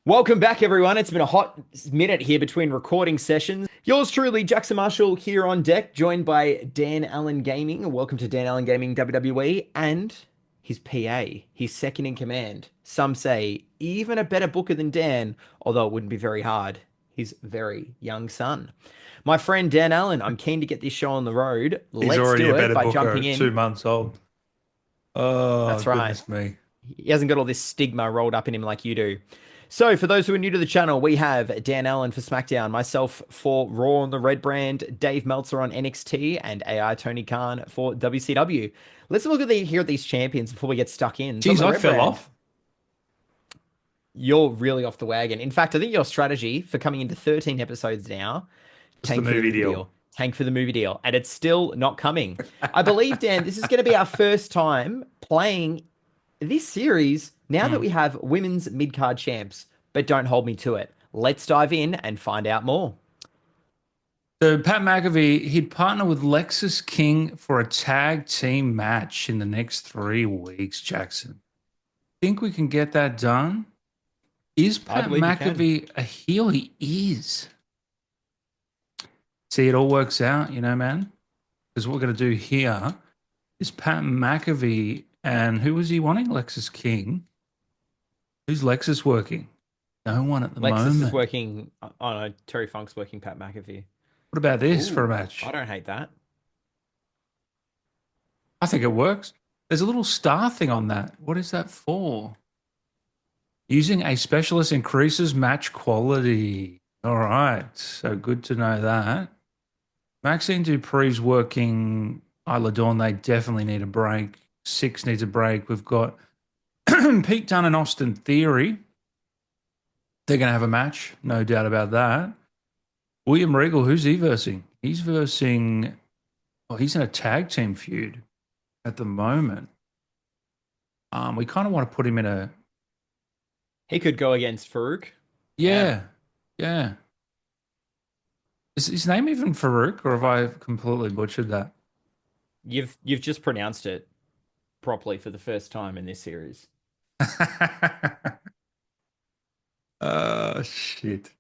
Welcome back, everyone. It's been a hot minute here between recording sessions. Yours truly, Jackson Marshall, here on deck, joined by Dan Allen Gaming. Welcome to Dan Allen Gaming WWE and his PA, his second in command. Some say even a better booker than Dan, although it wouldn't be very hard. His very young son. My friend Dan Allen, I'm keen to get this show on the road. He's Let's already a do it better by booker jumping at in. 2 months old. Oh, That's right. goodness me. He hasn't got all this stigma rolled up in him like you do. So, for those who are new to the channel, we have Dan Allen for SmackDown, myself for Raw on the Red Brand, Dave Meltzer on NXT, and AI Tony Khan for WCW. Let's look at here at these champions before we get stuck in. So, on Geez, the I Red fell Brand, off. you're really off the wagon. In fact, I think your strategy for coming into 13 episodes now, It's the tank for the movie movie deal. deal. Tank for the movie deal. And it's still not coming. I believe, Dan, this is going to be our first time playing this series, now that Mm. we have women's mid-card champs, but don't hold me to it. Let's dive in and find out more. So Pat McAfee, he'd partner with Lexus King for a tag team match in the next 3 weeks, Jackson. Think we can get that done? Is I Pat believe you can. McAfee a heel? He is. See, it all works out, man. Because what we're going to do here is Pat McAfee and who was he wanting? Lexus King. Who's Lexus working? No one at the Lexus is moment. working. Oh no, Terry Funk's working Pat McAfee. What about this for a Ooh, I match? don't hate that. I think it works. There's a little star thing on that. What is that for? Using a specialist increases match quality. All right. So good to know that. Maxine Dupree's working Isla Dawn. They definitely need a break. Six needs a break. We've got Pete Dunne and Austin Theory. They're going to have a match. No doubt about that. William Regal, who's he versing? He's versing, oh, he's in a tag team feud at the moment. We kind of want to put him in a, He could go against Farouk. Yeah, yeah, yeah. Is his name even Farouk, or have I completely butchered that? you've just pronounced it properly for the first time in this series. Shit.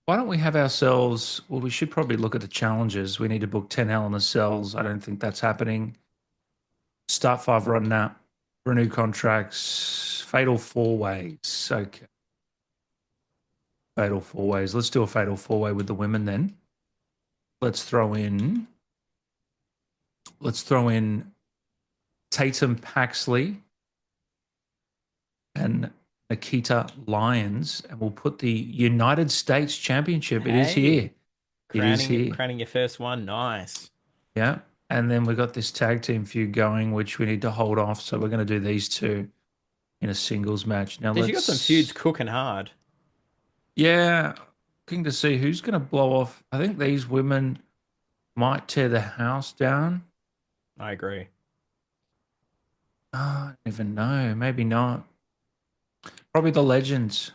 Why don't we have ourselves? Well, we should probably look at the challenges. We need to book 10 Hell in the Cells. I don't think that's happening. Start five running out. Renew contracts. Fatal four ways. Okay. Fatal four ways. Let's do a fatal four way with the women then. Let's throw in. Let's throw in Tatum Paxley and Nikita Lyons, and we'll put the United States Championship. It is here. Hey, It is crowning here. crowning your first one. Nice. Yeah. And then we got this tag team feud going, which we need to hold off. So we're going to do these two in a singles match. Now Dude, you got some feuds let's, cooking hard. yeah, looking to see who's going to blow off. I think these women might tear the house down. I agree. Oh, I don't even know. Maybe not. Probably the legends,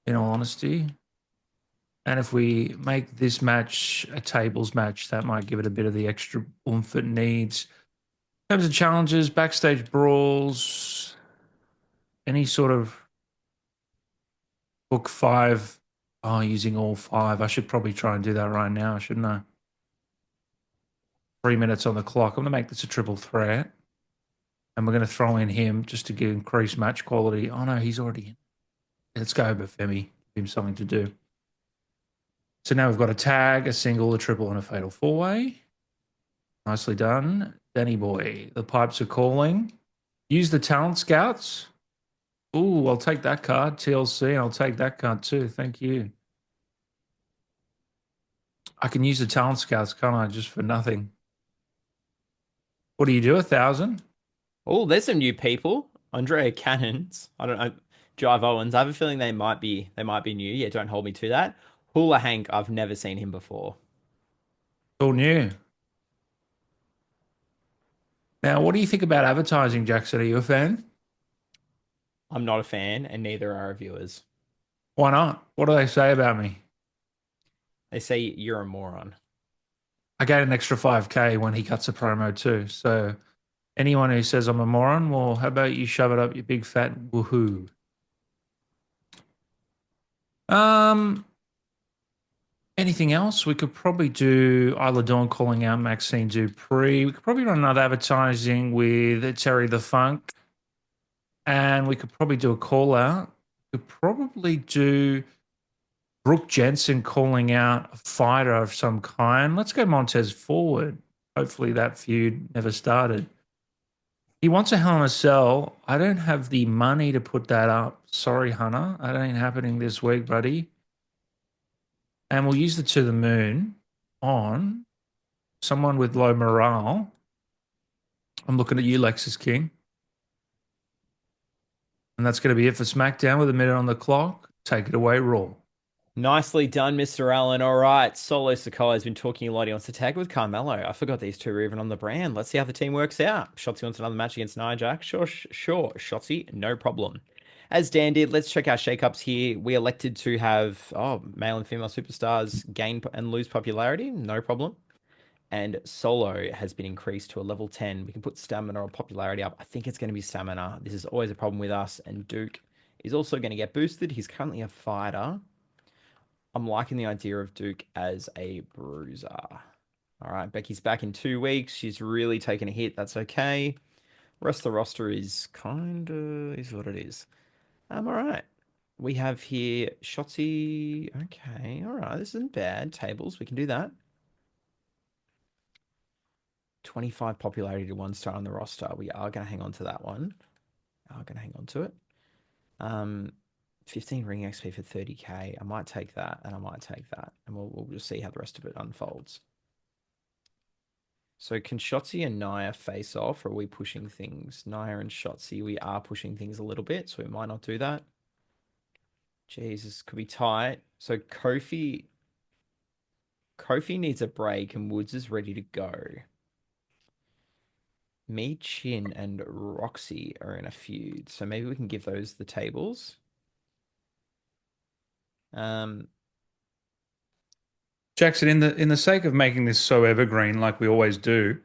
in all honesty. And if we make this match a tables match, that might give it a bit of the extra oomph it needs. In terms of challenges, backstage brawls, any sort of book five. Oh, using all five. I should probably try and do that right now, shouldn't I? 3 minutes on the clock. I'm going to make this a triple threat. And we're going to throw in him just to get increased match quality. Oh, no, he's already in. Let's go over Femi. Give him something to do. So now we've got a tag, a single, a triple, and a fatal four way. Nicely done. Danny boy, the pipes are calling. Use the talent scouts. Ooh, I'll take that card, TLC, and I'll take that card too. Thank you. I can use the talent scouts, can't I? Just for nothing. What do you do? 1,000? Oh, there's some new people. Andrea Cannons. I don't know. Jive Owens. I have a feeling they might be new. Yeah, don't hold me to that. Hula Hank, I've never seen him before. All new. Now, what do you think about advertising, Jackson? Are you a fan? I'm not a fan, and neither are our viewers. Why not? What do they say about me? They say you're a moron. I get an extra 5K when he cuts a promo too. So anyone who says I'm a moron, well, how about you shove it up your big fat woohoo? Um, Anything else? We could probably do Isla Dawn calling out Maxine Dupree. We could probably run another advertising with Terry the Funk, and we could probably do a call out. We could probably do Brooke Jensen calling out a fighter of some kind. Let's go Montez forward. Hopefully that feud never started. He wants a Hell in a Cell. I don't have the money to put that up. Sorry, Hunter. That ain't happening this week, buddy. And we'll use the To the Moon on someone with low morale. I'm looking at you, Lexus King. And that's going to be it for SmackDown with a minute on the clock. Take it away, Raw. Nicely done, Mr. Allen. All right. Solo Sikoa has been talking a lot. He wants to tag with Carmelo. I forgot these two were even on the brand. Let's see how the team works out. Shotzi wants another match against Nia Jax. Sure, sure. Shotzi, no problem. As Dan did, let's check our shakeups here. We elected to have male and female superstars gain and lose popularity. No problem. And Solo has been increased to a level 10. We can put stamina or popularity up. I think it's going to be stamina. This is always a problem with us. And Duke is also going to get boosted. He's currently a fighter. I'm liking the idea of Duke as a bruiser. All right, Becky's back in 2 weeks. She's really taken a hit. That's okay. Rest of the roster is kind of is what it is. All right. We have here Shotzi. Okay, all right. This isn't bad. Tables, we can do that. 25 popularity to 1 star on the roster. We are going to hang on to that one. We are going to hang on to it. Um, 15 ring XP for 30k. I might take that, and I might take that, and we'll just see how the rest of it unfolds. So can Shotzi and Nia face off, or are we pushing things? Nia and Shotzi, we are pushing things a little bit, so we might not do that. Jesus, could be tight. So Kofi needs a break, and Woods is ready to go. Me, Chin, and Roxy are in a feud, so maybe we can give those the tables. Um, Jackson, in the sake of making this so evergreen, like we always do,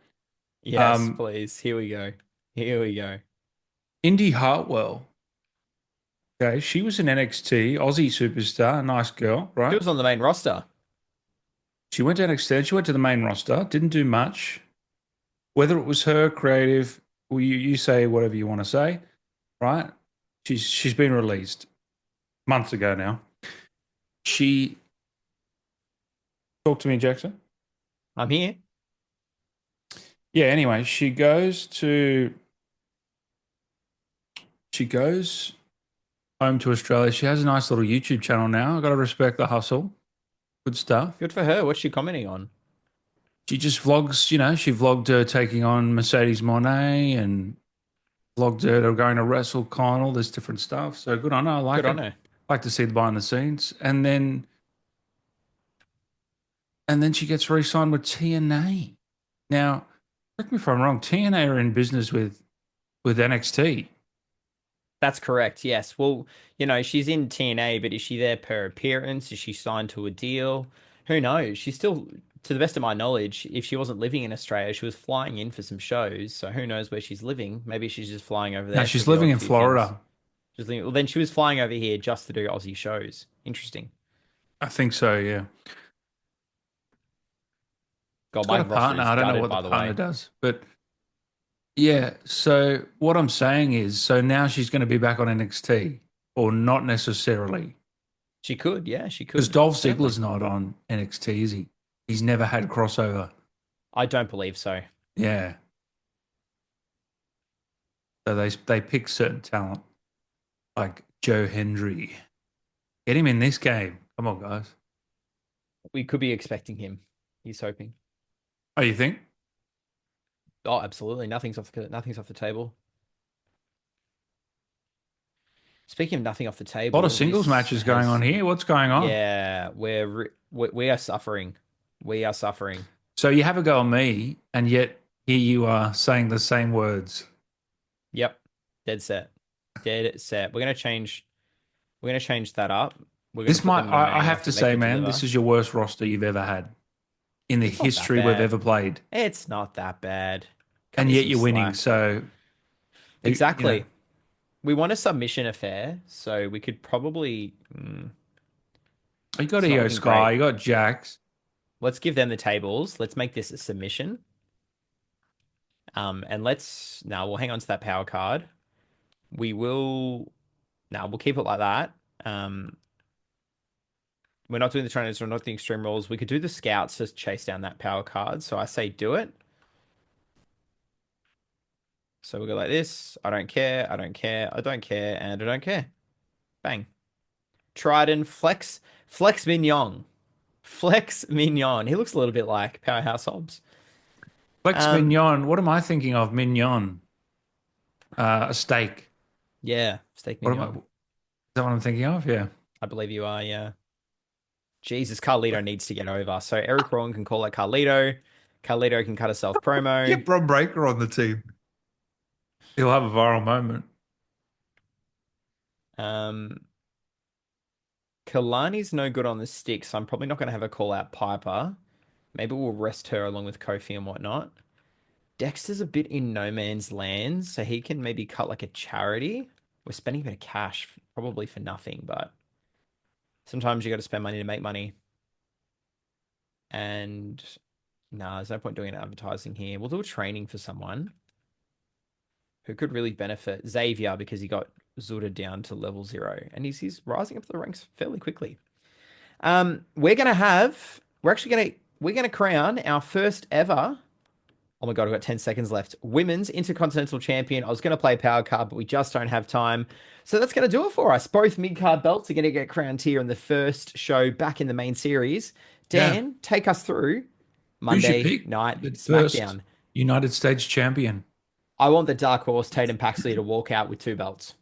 yes, please. Here we go. Here we go. Indy Hartwell. Okay, she was an NXT Aussie superstar, nice girl, She right? was on the main roster. She went to NXT, she went to the main roster, didn't do much. Whether it was her creative, well, you say whatever you want to say, right? She's been released months ago now. She talk to me, Jackson. I'm here. Yeah. Anyway, she goes home to Australia. She has a nice little YouTube channel now. I got to respect the hustle. Good stuff. Good for her. What's she commenting on? She just vlogs. She vlogged her taking on Mercedes Monet and vlogged her going to WrestleCon, all this different stuff. So good on her. I like Good it. on her. Like to see the behind the scenes. And then she gets re-signed with TNA. Now, correct me if I'm wrong, TNA are in business with NXT. That's correct. Yes. Well, she's in TNA, but is she there per appearance? Is she signed to a deal? Who knows? She's still, to the best of my knowledge, if she wasn't living in Australia, she was flying in for some shows. So who knows where she's living? Maybe she's just flying over Now there for she's the living odd in few things. Florida. Well, then she was flying over here just to do Aussie shows. Interesting. I think so, yeah. God, It's my got a roster partner. is I don't know gutted, what the by the partner way. does. But yeah, so what I'm saying is, so now she's going to be back on NXT, or not necessarily. She could, yeah, she Because could. Dolph Certainly. Ziggler's not on NXT, is he? He's never had crossover. I don't believe so. Yeah. So they pick certain talent, like Joe Hendry. Get him in this game. Come on, guys. We could be expecting him. He's hoping. Oh, you think? Oh, absolutely. Nothing's off the table. Speaking of nothing off the A lot of table, singles this matches going on has here. What's going on? yeah, we are suffering. We are suffering. So you have a go on me, and yet here you are saying the same words. Yep. Dead set. Dead set. We're gonna change that up. We're gonna This put might, them the I main. I have to think they say, could man, this deliver. is your worst roster you've ever had in the It's not that history we've bad. ever played. It's not that bad. Cut And me yet some you're winning. slack. So, you know, Exactly. We want a submission affair, so we could probably. You got It's not Io looking Sky, great. you got Jax. Let's give them the tables. Let's make this a submission. And let's now we'll hang on to that power card. We will now we'll keep it like that. Um, we're not doing the trainers, we're not doing extreme rules. We could do the scouts to chase down that power card. So I say do it. So we'll go like this. I don't care. I don't care. I don't care. And I don't care. Bang. Trident, Flex Mignon. Flex Mignon. He looks a little bit like Powerhouse Hobbs. Flex Um, Mignon. What am I thinking of? Mignon. A steak. yeah, Steak What am I? Mignon. Is that what I'm thinking of? Yeah. I believe you are, yeah. Jesus, Carlito needs to get over. So Eric Rowan can call out Carlito. Carlito can cut a self promo. Get Bron Breakker on the team. He'll have a viral moment. Um, Kalani's no good on the stick, so I'm probably not going to have her call out Piper. Maybe we'll rest her along with Kofi and whatnot. Dexter's a bit in no man's land, so he can maybe cut like a charity. We're spending a bit of cash, probably for nothing, but sometimes you got to spend money to make money. And nah, there's no point doing advertising here. We'll do a training for someone who could really benefit Xavier because he got Zuda down to level 0 and he's rising up the ranks fairly quickly. We're gonna crown our first ever. Oh my God, we've got 10 seconds left. Women's Intercontinental Champion. I was going to play Power Card, but we just don't have time. So that's going to do it for us. Both mid-card belts are going to get crowned here in the first show back in the main series. Yeah. Dan, take us through Who's your Monday pick? Night The first SmackDown. United States champion. I want the Dark Horse Tatum Paxley to walk out with 2 belts.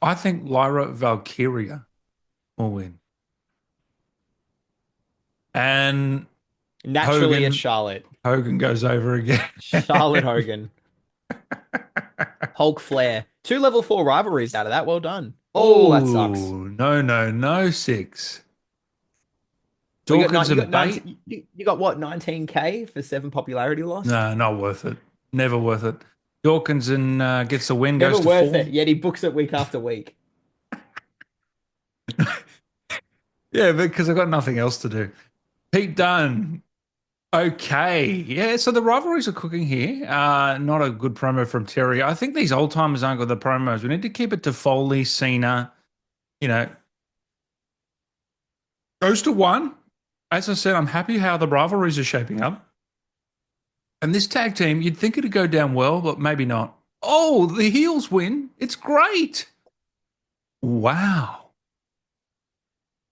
I think Lyra Valkyria will win. And Naturally, it's Hogan Charlotte. Hogan goes over again. Charlotte Hogan. Hulk Flair. 2 level 4 rivalries out of that. Well done. Oh, that sucks. Oh, no, no, no, six. Well, Dawkins you got and Bate? 19, you got what, 19K for 7 popularity lost? No, not worth it. Never worth it. Dawkins and gets the win, Never goes to worth 4. it. Yet he books it week after week. Yeah, because I've got nothing else to do. Pete Dunne. Okay. Yeah, so the rivalries are cooking here. Not a good promo from Terry. I think these old timers aren't good at the promos. We need to keep it to Foley, Cena, you know. Goes to 1. As I said, I'm happy how the rivalries are shaping up. And this tag team, you'd think it'd go down well, but maybe not. Oh, the heels win. It's great. Wow.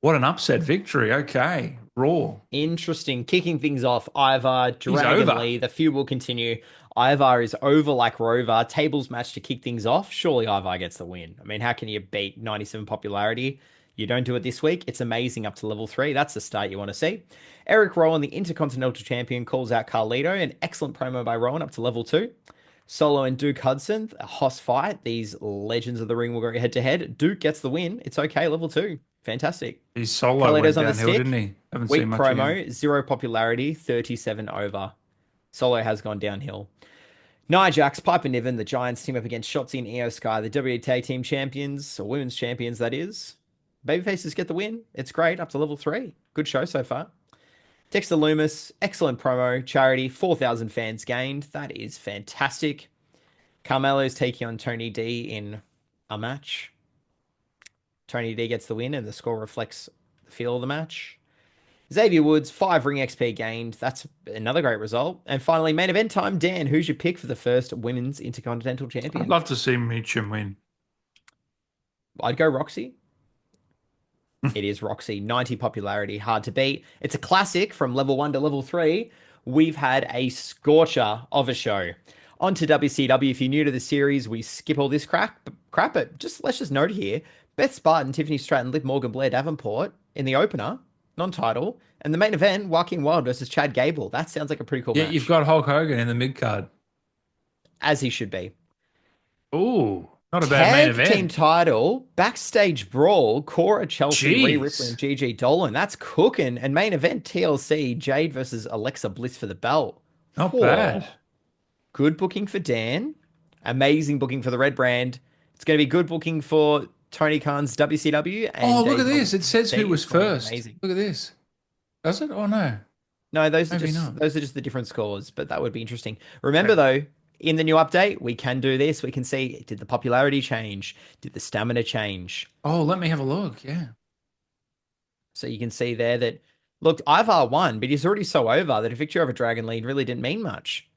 What an upset victory. Okay. Raw. Interesting. Kicking things off, Ivar, He's Dragon over. Lee. The feud will continue. Ivar is over like Rover. Tables match to kick things off. Surely Ivar gets the win. I mean, how can you beat 97 popularity? You don't do it this week. It's amazing up to level 3. That's the start you want to see. Eric Rowan, the Intercontinental Champion, calls out Carlito. An excellent promo by Rowan up to level 2. Solo and Duke Hudson, a Hoss fight. These legends of the ring will go head to head. Duke gets the win. It's okay, level 2. Fantastic. His solo went Carlito's on the downhill, didn't stick. he? Haven't seen Weak much of him. promo, 0 popularity, 37 over. Solo has gone downhill. Nia Jax, Piper Niven, the Giants team up against Shotzi and Io Sky, the WWE Tag Team Champions, or Women's Champions, that is. Babyfaces get the win. It's great, up to level 3. Good show so far. Dexter Loomis, excellent promo. Charity, 4,000 fans gained. That is fantastic. Carmelo's taking on Tony D in a match. Tony D gets the win, and the score reflects the feel of the match. Xavier Woods, 5 ring XP gained. That's another great result. And finally, main event time. Dan, who's your pick for the first Women's Intercontinental I'd Champion? love to see Meacham win. I'd go Roxy. It is Roxy. 90 popularity, hard to beat. It's a classic from level 1 to level 3. We've had a scorcher of a show. On to WCW. If you're new to the series, we skip all this crap. But let's just note here: Beth Spartan, Tiffany Stratton, Liv Morgan, Blair Davenport in the opener, non-title, and the main event, Joaquin Wild versus Chad Gable. That sounds like a pretty cool Yeah, match, you've got Hulk Hogan in the mid card. as he should be. Ooh, not a bad main Tag team event. title, backstage brawl, Cora Chelsea, Rhea Ripley, Jeez, and Gigi Dolan. That's cooking. And main event, TLC, Jade versus Alexa Bliss for the belt. not Whoa. bad. Good booking for Dan. Amazing booking for the Red Brand. It's going to be good booking for Tony Khan's WCW Oh, and look at Dave this. It says who LNT was is going first. amazing. Look at this. Does it? Oh, no. No, Maybe not. those are just the different scores, but that would be interesting. Remember Okay. though, in the new update, we can do this. We can see, did the popularity change? Did the stamina change? Oh, let me have a look. Yeah. So you can see there that look, Ivar won, but he's already so over that a victory over Dragon Lead really didn't mean much.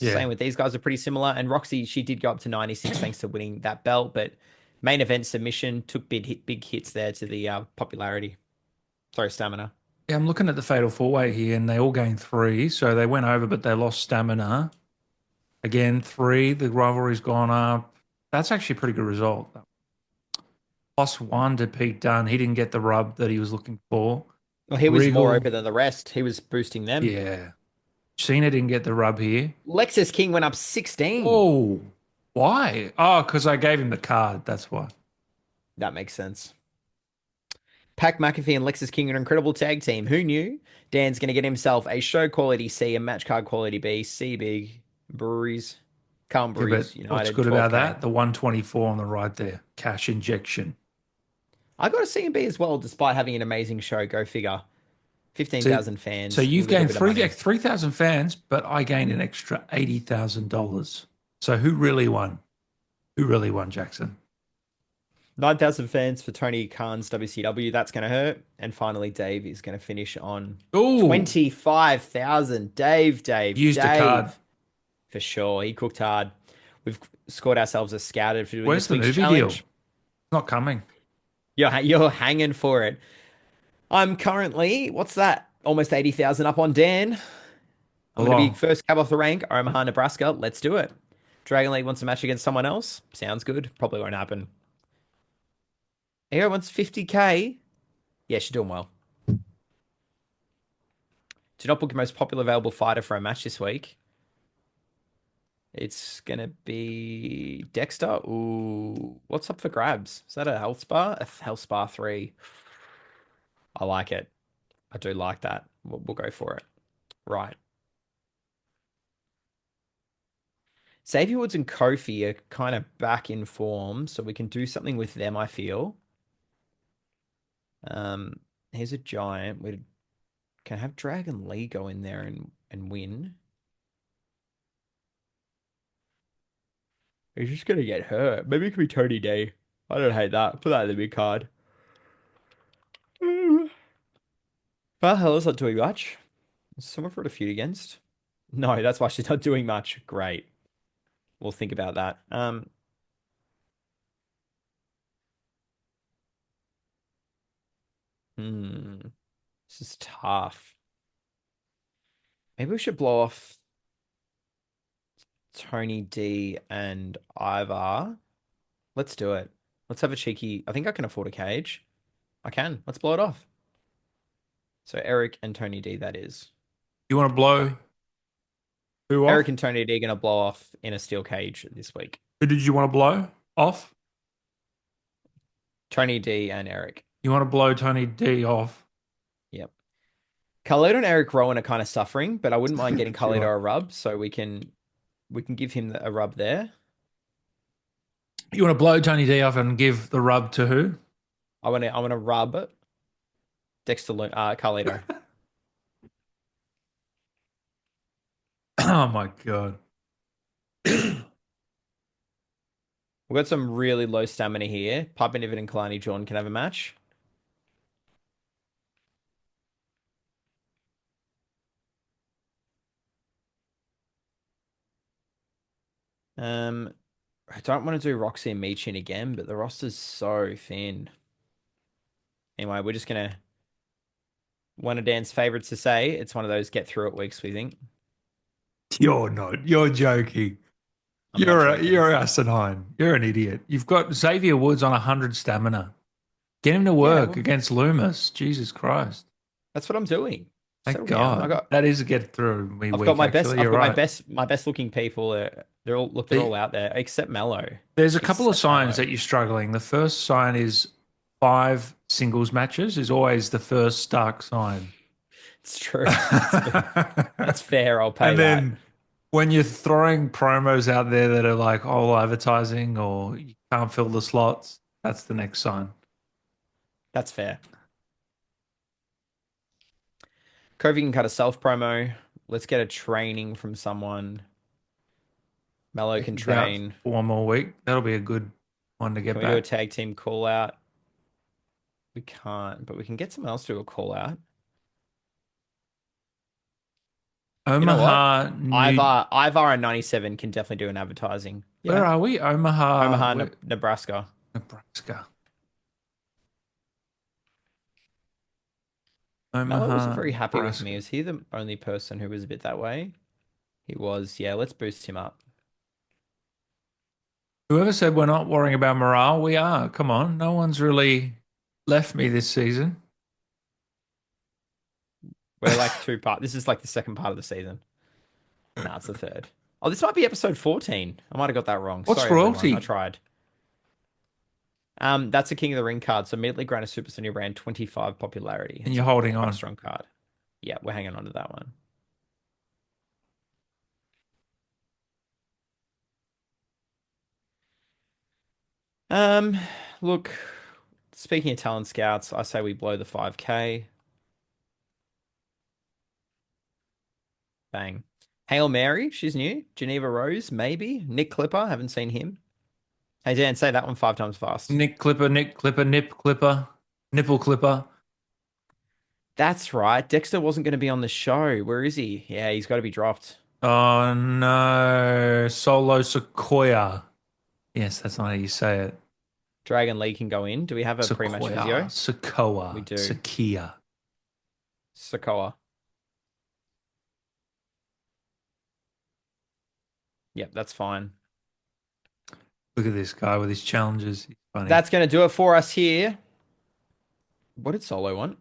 Yeah. Same with these guys are pretty similar. And Roxy, she did go up to 96 thanks to winning that belt, but main event submission took big hits there to the popularity. Sorry, stamina. Yeah, I'm looking at the Fatal Four Way here, and they all gained three. So they went over, but they lost stamina. Again, three. The rivalry's gone up. That's actually a pretty good result. Plus one to Pete Dunne. He didn't get the rub that he was looking for. Well, he was more Regal. open than the rest. He was boosting them. Yeah. Cena didn't get the rub here. Lexus King went up 16. Oh, why? Oh, because I gave him the card. That's why. That makes sense. Pac McAfee and Lexus King are an incredible tag team. Who knew? Dan's going to get himself a show quality C, a match card quality B, C big, breweries, Calm Yeah, but Breweries what's United, good about 12K. that? The 124 on the right there. Cash injection. I got a C and B as well, despite having an amazing show. Go figure. So, 15,000 so fans, a you've little gained bit of money. 3,000 fans, but I gained an extra $80,000. So who really won? Who really won, Jackson? 9,000 fans for Tony Khan's WCW. That's going to hurt. And finally, Dave is going to finish on Oh, 25,000. used a card. Dave. For sure. He cooked hard. We've scored ourselves a scouted for doing Where's this the week's movie deal? challenge. It's not coming. You're hanging for it. I'm currently, what's that? Almost 80,000 up on Dan. I'm How going to be long? first cab off the rank, Omaha, Nebraska. Let's do it. Dragon League wants a match against someone else. Sounds good. Probably won't happen. Hero wants 50K. Yeah, she's doing well. Do not book your most popular available fighter for a match this week. It's going to be Dexter. Ooh, what's up for grabs? Is that a health spa? A health spa 3. I like it. I do like that. We'll go for it. Right. Xavier Woods and Kofi are kind of back in form, so we can do something with them, I feel. Um, here's a giant. We can have Dragon Lee go in there and win. He's just gonna get hurt. Maybe it could be Tony D. I don't hate that. Put that in the big card. Well, hell, is not doing much. Is someone for it to feud against? No, that's why she's not doing much. Great. We'll think about that. This is tough. Maybe we should blow off Tony D and Ivar. Let's do it. Let's have a cheeky. I think I can afford a cage. I can. Let's blow it off. So Eric and Tony D, that is. You want to blow who Eric off? and Tony D are gonna blow off in a steel cage this week. Who did you want to blow off? Tony D and Eric. You want to blow Tony D off? Yep. Carlito and Eric Rowan are kind of suffering, but I wouldn't mind getting You Carlito are. a rub, so we can give him a rub there. You want to blow Tony D off and give the rub to who? I wanna rub Carlito. Oh my god. We've got some really low stamina here. Pipe and Ivan and Kalani John can have a match. Um, I don't want to do Roxy and Meechin again, but the roster's so thin. Anyway, we're just gonna one of Dan's favorites to say. It's one of those get through it weeks, we think. You're not. You're joking. I'm not joking. You're asinine. You're an idiot. You've got Xavier Woods on 100 stamina. Get him to Yeah, work well, against Loomis. Jesus Christ. that's what I'm doing. Thank Settle down. God. That is a get through me I've week, got my best. actually. I've You're got right. my best looking people. They're all out there except Mello. There's a couple of Except signs Mello. that you're struggling. The first sign is 5 singles matches is always the first stark sign. It's true. That's fair. I'll pay And that. then when you're throwing promos out there that are like all advertising or you can't fill the slots, That's the next sign. That's fair. Kofi can cut a self promo. Let's get a training from someone. Mello They can can get out train. for one more week. That'll be a good one to Can get we do a back. tag team call out? We can't, but we can get someone else to do a call out. You know what? Omaha, New. Ivar and 97 can definitely do an advertising. Where Yeah. are we? Omaha, Omaha, Nebraska. Nebraska. Mello wasn't Omaha, very happy with me. Nebraska. Is he the only person who was a bit that way? He was. Yeah, let's boost him up. Whoever said we're not worrying about morale, we are. Come on. No one's really left me this season. We're like two part. This is like the second part of the season. Nah, it's the third. Oh, this might be episode 14. I might have got that wrong. What's Sorry, everyone. I royalty? tried. That's a King of the Ring card. So immediately grant a Super Senior brand 25 popularity. And It's you're holding quite a on. strong card. Yeah, we're hanging on to that one. Um, Look, speaking of talent scouts, I say we blow the 5K. Bang. Hail Mary, she's new. Geneva Rose, maybe. Nick Clipper, haven't seen him. Hey Dan, say that one 5 times fast. Nick Clipper, Nip Clipper, Nipple Clipper. That's right. Dexter wasn't going to be on the show. Where is he? Yeah, he's got to be dropped. Oh no. Solo Sequoia. Yes, that's not how you say it. Dragon Lee can go in. Do we have a pre-match Sequoia. physio? We Sequoia. do. Sakia. Sokoa. Yep, that's fine. Look at this guy with his challenges. He's funny. That's going to do it for us here. What did Solo want?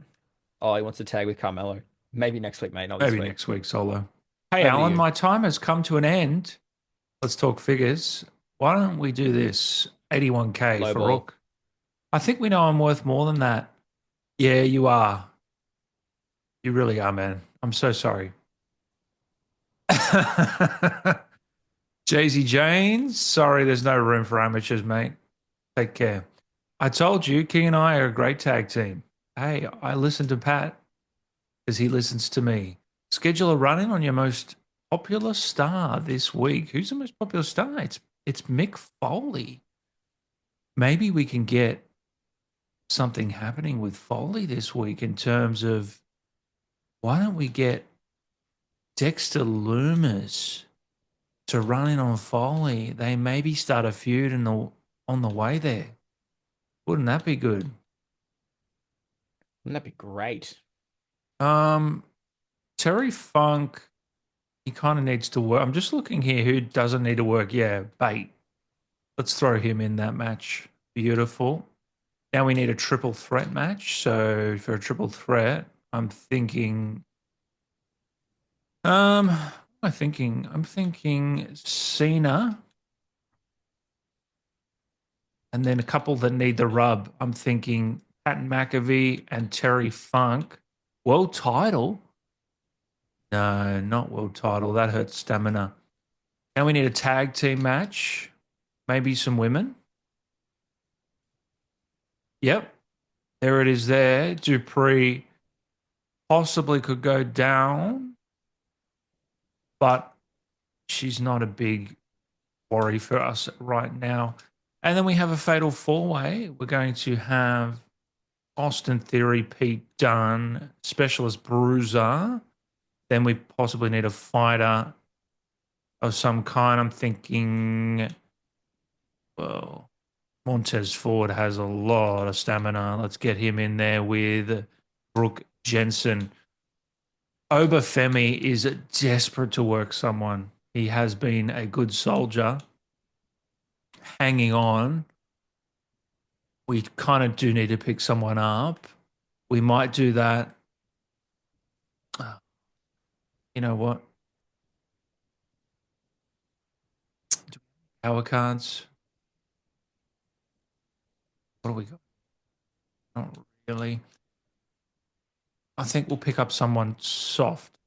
Oh, he wants to tag with Carmelo. Maybe next week, mate. Not this Maybe week. next week, Solo. Hey, Over to Alan, you. my time has come to an end. Let's talk figures. Why don't we do this? 81K Low for ball. Rook. I think we know I'm worth more than that. Yeah, you are. You really are, man. I'm so sorry. Jay-Z Janes, sorry, there's no room for amateurs, mate. Take care. I told you, King and I are a great tag team. Hey, I listen to Pat because he listens to me. Schedule a run in on your most popular star this week. Who's the most popular star? It's Mick Foley. Maybe we can get something happening with Foley this week in terms of why don't we get Dexter Loomis to run in on Foley? They maybe start a feud on the way there. Wouldn't that be good? Wouldn't that be great? Um, Terry Funk, he kind of needs to work. I'm just looking here who doesn't need to work. Yeah, Bait. Let's throw him in that match. Beautiful. Now we need a triple threat match. So for a triple threat, I'm thinking. I'm thinking Cena, and then a couple that need the rub. I'm thinking Pat McAfee and Terry Funk. World title? No, not world title. That hurts stamina. Now we need a tag team match. Maybe some women. Yep. There it is there. Dupree possibly could go down, but she's not a big worry for us right now. And then we have a fatal four-way. We're going to have Austin Theory, Pete Dunne, Specialist Bruiser. Then we possibly need a fighter of some kind. I'm thinking, well, Montez Ford has a lot of stamina. Let's get him in there with Brooke Jensen. Obafemi is desperate to work someone. He has been a good soldier, hanging on. We kind of do need to pick someone up. We might do that. You know what? Power cards. What do we got? Not really. I think we'll pick up someone soft.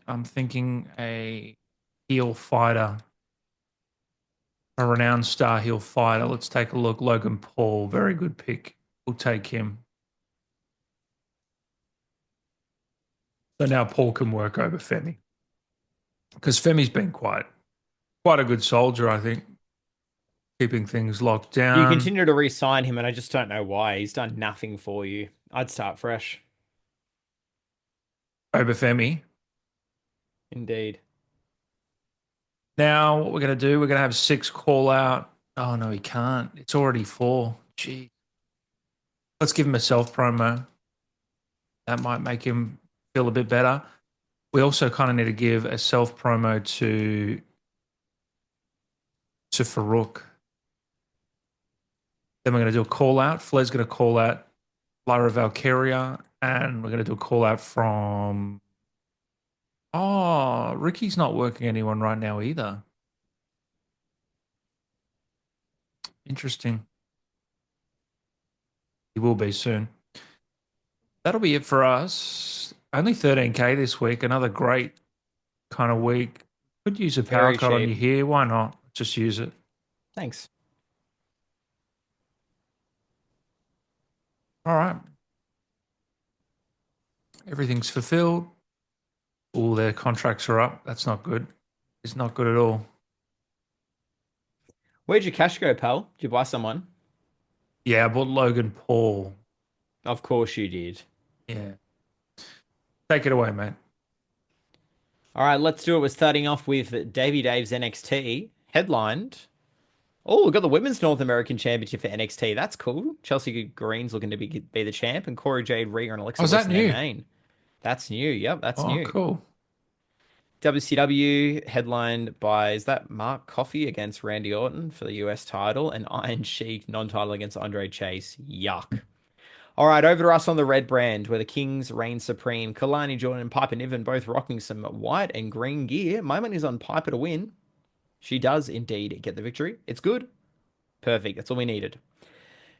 I'm thinking a heel fighter. a renowned star heel fighter. Let's take a look. Logan Paul, very good pick. We'll take him. So now Paul can work over Femi because Femi's been quite a good soldier, I think, keeping things locked You down continue to re-sign him, and I just don't know why. He's done nothing for you. I'd start fresh. over Femi. Indeed. Now, what we're going to do, we're going to have 6 call out. Oh, no, he can't. It's already 4. Gee. Let's give him a self promo. That might make him feel a bit better. We also kind of need to give a self promo to Farouk. Then we're going to do a call out. Flair's going to call out Lyra Valkyria. And we're going to do a call out from. Oh, Ricky's not working anyone right now either. Interesting. He will be soon. That'll be it for us. Only 13K this week. Another great kind of week. Could use a power Very cut on you cheap. here. Why not? Just use it. Thanks. All right. Everything's fulfilled. All their contracts are up. That's not good. It's not good at all. Where'd your cash go, pal? Did you buy someone? Yeah, I bought Logan Paul. Of course you did. Yeah. Take it away, mate. All right, let's do it. We're starting off with Davey Dave's NXT, headlined. Oh, we've got the Women's North American Championship for NXT. That's cool. Chelsea Green's looking to be the champ, and Corey Jade, Rhea, and Oh, Alexa is Bliss that in their new? main. That's new. Yep, that's Oh, new. cool. WCW headlined by, is that Mark Coffey against Randy Orton for the US title, and Iron Sheik non-title against Andre Chase. Yuck. All right, over to us on the red brand, where the Kings reign supreme. Kalani Jordan and Piper Niven both rocking some white and green gear. My money's on Piper to win. She does indeed get the victory. It's good. Perfect. That's all we needed.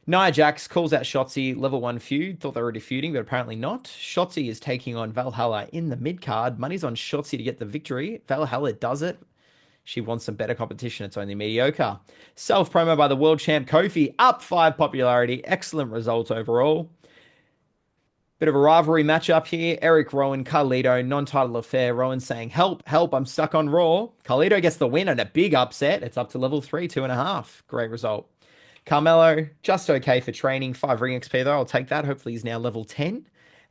Nia Jax calls out Shotzi, level 1 feud. Thought they were defeuding, but apparently not. Shotzi is taking on Valhalla in the mid card. Money's on Shotzi to get the victory. Valhalla does it. She wants some better competition. It's only mediocre. Self promo by the world champ Kofi, up 5 popularity. Excellent result overall. Bit of a rivalry matchup here. Eric Rowan, Carlito, non-title affair. Rowan saying, help, help, I'm stuck on Raw. Carlito gets the win and a big upset. It's up to level 3, 2.5. Great result. Carmelo, just okay for training. 5 ring XP though. I'll take that. Hopefully he's now level 10.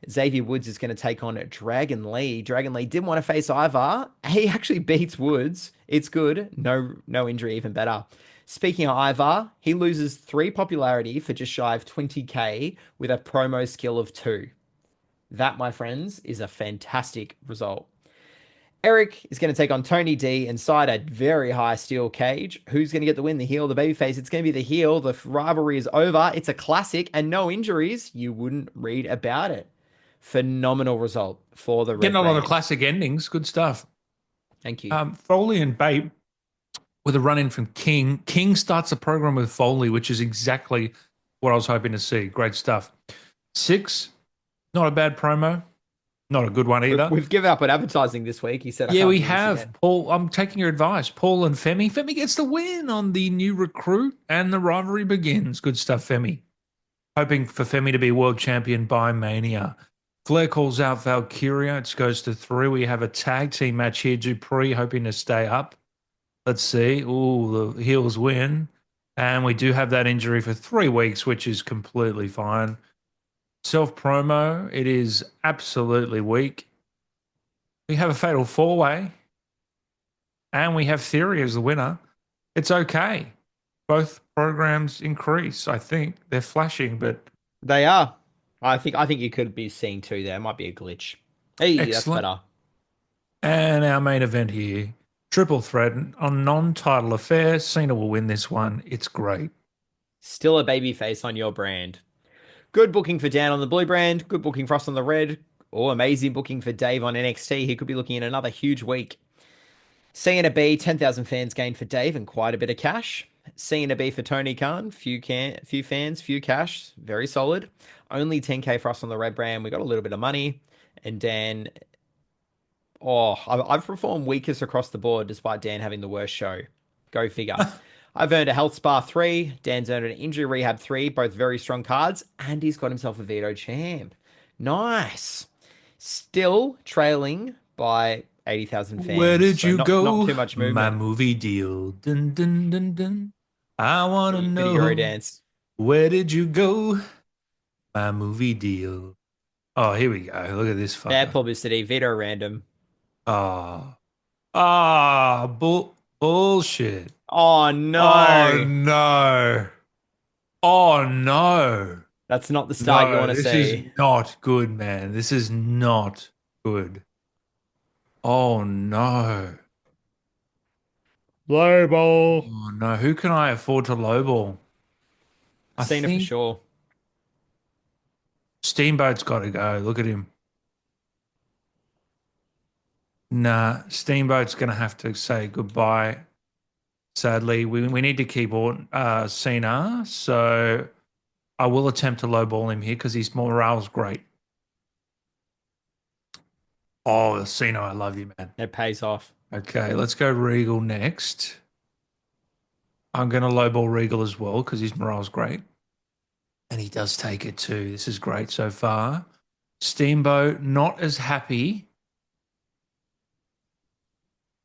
Xavier Woods is going to take on Dragon Lee. Dragon Lee didn't want to face Ivar. He actually beats Woods. It's good. No injury, even better. Speaking of Ivar, he loses 3 popularity for just shy of 20k with a promo skill of 2. That, my friends, is a fantastic result. Eric is going to take on Tony D inside a very high steel cage. Who's going to get the win? The heel or the babyface? It's going to be the heel. The rivalry is over. It's a classic and no injuries. You wouldn't read about it. Phenomenal result for the Getting red a lot of brand. classic endings. Good stuff. Thank you. Foley and Babe with a run in from King. King starts the program with Foley, which is exactly what I was hoping to see. Great stuff. 6, not a bad promo. Not a good one either. We've given up on advertising this week. He said, I Yeah, can't we do this have. again. Paul, I'm taking your advice. Paul and Femi. Femi gets the win on the new recruit, and the rivalry begins. Good stuff, Femi. Hoping for Femi to be world champion by Mania. Flair calls out Valkyria. It goes to 3. We have a tag team match here. Dupree hoping to stay up. Let's see. Ooh, the heels win. And we do have that injury for 3 weeks, which is completely fine. Self promo, it is absolutely weak. We have a fatal 4-way, and we have Theory as the winner. It's okay. Both programs increase. I think they're flashing, but They are. I think you could be seeing 2 there. Might be a glitch. Hey, that's excellent. better. And our main event here, triple threat on non-title affair. Cena will win this one. It's great. Still a baby face on your brand. Good booking for Dan on the blue brand. Good booking for us on the red. Or amazing booking for Dave on NXT. He could be looking at another huge week. C and a B, 10,000 fans gained for Dave and quite a bit of cash. C and a B for Tony Khan, few fans, few cash, very solid. Only 10k for us on the red brand. We got a little bit of money. And Dan, I've performed weakest across the board despite Dan having the worst show. Go figure. I've earned a health spa 3. Dan's earned an injury rehab 3, both very strong cards, and he's got himself a veto champ. Nice. Still trailing by 80,000 Where fans, did so you not go? too much My movement. movie deal. Dun, dun, dun, dun. I want to Bit of know, Eurodance. where did you go? My movie deal. Oh, here we go. Look at this Bad fucker. publicity, veto random. Oh, bullshit. Oh Oh no. no. Oh no. That's not the start you No, want to this is see. not good, man. This is not good. Oh no. Global. Oh no. Who can I afford to lowball? I Cena for think sure. Steamboat's got to go. Look at him. Nah, Steamboat's going to have to say goodbye. Sadly, we need to keep Cena, so I will attempt to lowball him here because his morale's great. Oh, Cena, I love you, man. It pays off. Okay, let's go Regal next. I'm going to lowball Regal as well because his morale's great. And he does take it too. This is great so far. Steamboat, not as happy.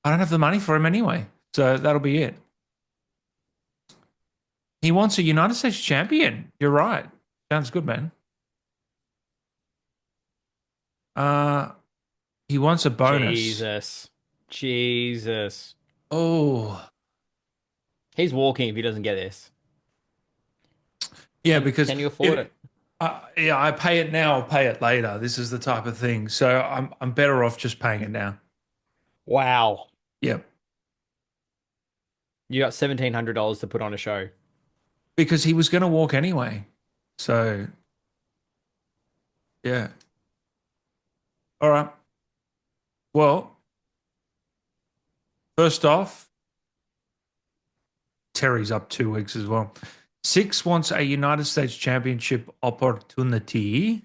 I don't have the money for him anyway. So that'll be it. He wants a United States champion. You're right. Sounds good, man. Uh, he wants a bonus. Jesus. Jesus. Oh, He's walking if he doesn't get this. yeah, Can because can you afford it. it? Yeah, I pay it now, I'll pay it later. This is the type of thing. So I'm better off just paying it now. Wow. Yep, You got $1,700 to put on a show. because he was going to walk anyway. So yeah. All right. Well, first off, Terry's up 2 weeks as well. Six wants a United States Championship opportunity.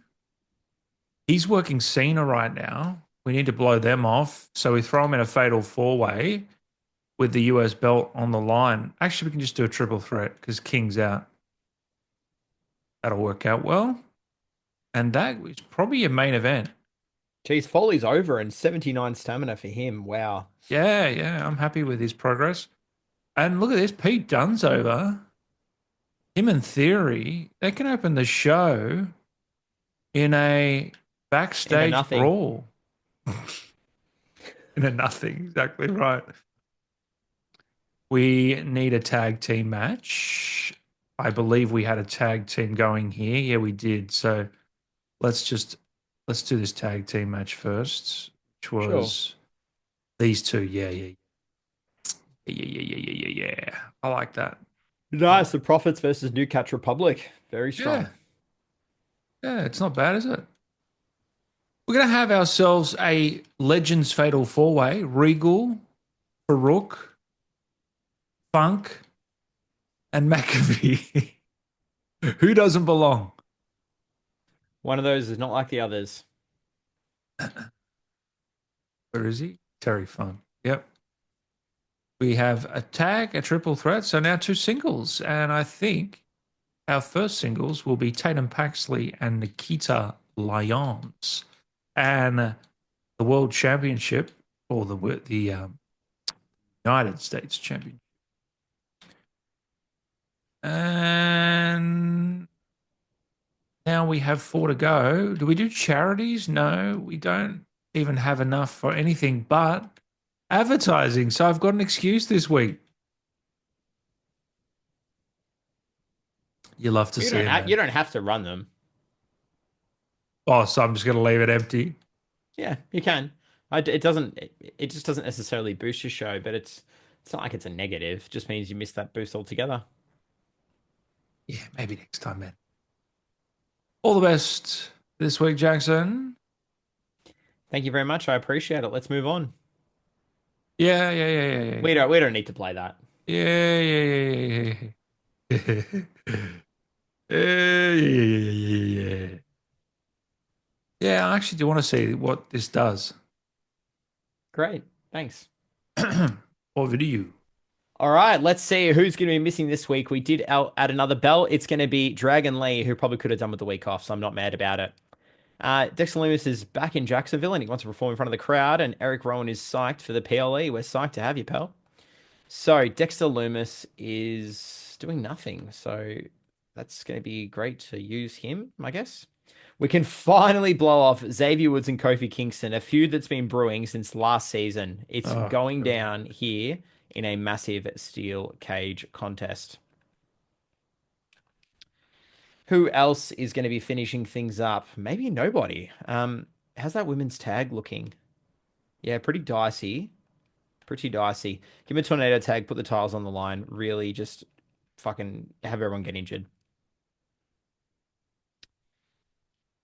He's working Cena right now. We need to blow them off. So we throw him in a fatal four-way with the US belt on the line. Actually, we can just do a triple threat because King's out. That'll work out well. And that is probably your main event. Geez, Foley's over and 79 stamina for him. Wow. Yeah, yeah, I'm happy with his progress. And look at this, Pete Dunne's over. Him and Theory, they can open the show in a Into backstage nothing. brawl. In a nothing, exactly right. We need a tag team match. I believe we had a tag team going here. Yeah, we did. So let's just let's do this tag team match first, which Sure. was these two. Yeah, yeah, yeah, yeah, yeah, yeah, yeah, yeah. I like that. I Nice. like. The Profits versus New Catch Republic. Very strong. Yeah, yeah. It's not bad, is it? We're gonna have ourselves a Legends Fatal Four Way: Regal, Farouk, Funk, and McAfee. Who doesn't belong? One of those is not like the others. Where is he? Terry Funk. Yep. We have a tag, a triple threat, so now two singles. And I think our first singles will be Tatum Paxley and Nikita Lyons. And the World Championship, or the United States Championship. And now we have four to go. Do we do charities? No, we don't even have enough for anything but advertising. So I've got an excuse this week. You love to You see don't it, have man. you don't have to run them. Oh, so I'm just going to leave it empty. Yeah, you can. It doesn't. It just doesn't necessarily boost your show, but it's not like it's a negative. It just means you miss that boost altogether. Yeah, maybe next time, man. All the best this week, Jackson. Thank you very much. I appreciate it. Let's move on. Yeah, yeah, yeah, yeah, yeah. We don't need to play that. Yeah, yeah, yeah, yeah, yeah. Yeah, yeah, yeah, yeah, yeah, yeah. Yeah, I actually do want to see what this does. Great. Thanks. What video? All right, let's see who's going to be missing this week. We did add another belt. It's going to be Dragon Lee, who probably could have done with the week off, so I'm not mad about it. Dexter Loomis is back in Jacksonville and he wants to perform in front of the crowd. And Eric Rowan is psyched for the PLE. We're psyched to have you, pal. So Dexter Loomis is doing nothing. So that's going to be great to use him, I guess. We can finally blow off Xavier Woods and Kofi Kingston, a feud that's been brewing since last season. It's Oh, going God. down here in a massive steel cage contest. Who else is going to be finishing things up? Maybe nobody. How's that women's tag looking? Yeah, pretty dicey. Pretty dicey. Give me a tornado tag, put the tiles on the line. Really just fucking have everyone get injured.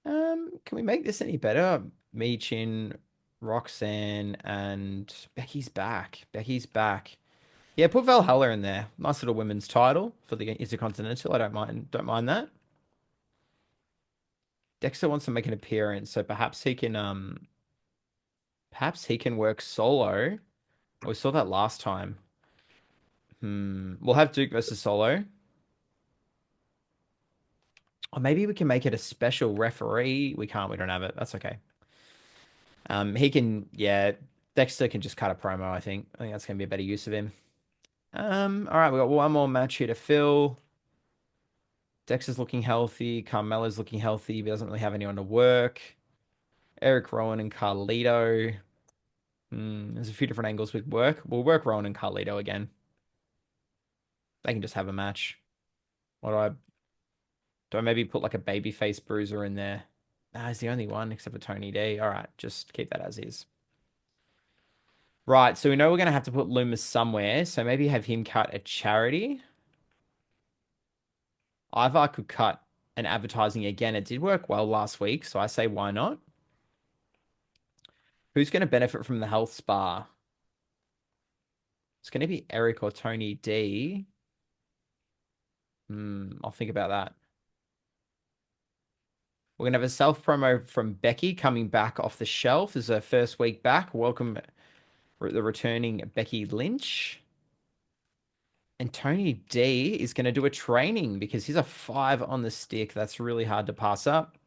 Can we make this any better? Meechin, Roxanne, and Becky's back. Becky's back. Yeah, put Valhalla in there. Nice little women's title for the Intercontinental. I don't mind that. Dexter wants to make an appearance, so perhaps he can work solo. Oh, we saw that last time. We'll have Duke versus Solo. Or maybe we can make it a special referee. We can't, we don't have it. That's okay. Yeah, Dexter can just cut a promo, I think. I think that's gonna be a better use of him. All right, we got one more match here to fill. Dexter's looking healthy. Carmella's looking healthy, but doesn't really have anyone to work. Eric Rowan and Carlito. There's a few different angles we'd work. We'll work Rowan and Carlito again. They can just have a match. What do I maybe put like a babyface bruiser in there? Nah, he's the only one except for Tony D. All right, just keep that as is. Right, so we know we're gonna have to put Loomis somewhere, so maybe have him cut a charity. Ivar could cut an advertising again. It did work well last week, so I say why not? Who's gonna benefit from the health spa? It's gonna be Eric or Tony D. I'll think about that. We're gonna have a self promo from Becky coming back off the shelf. This is her first week back. Welcome the returning Becky Lynch. And Tony D is going to do a training because he's a 5 on the stick. That's really hard to pass up.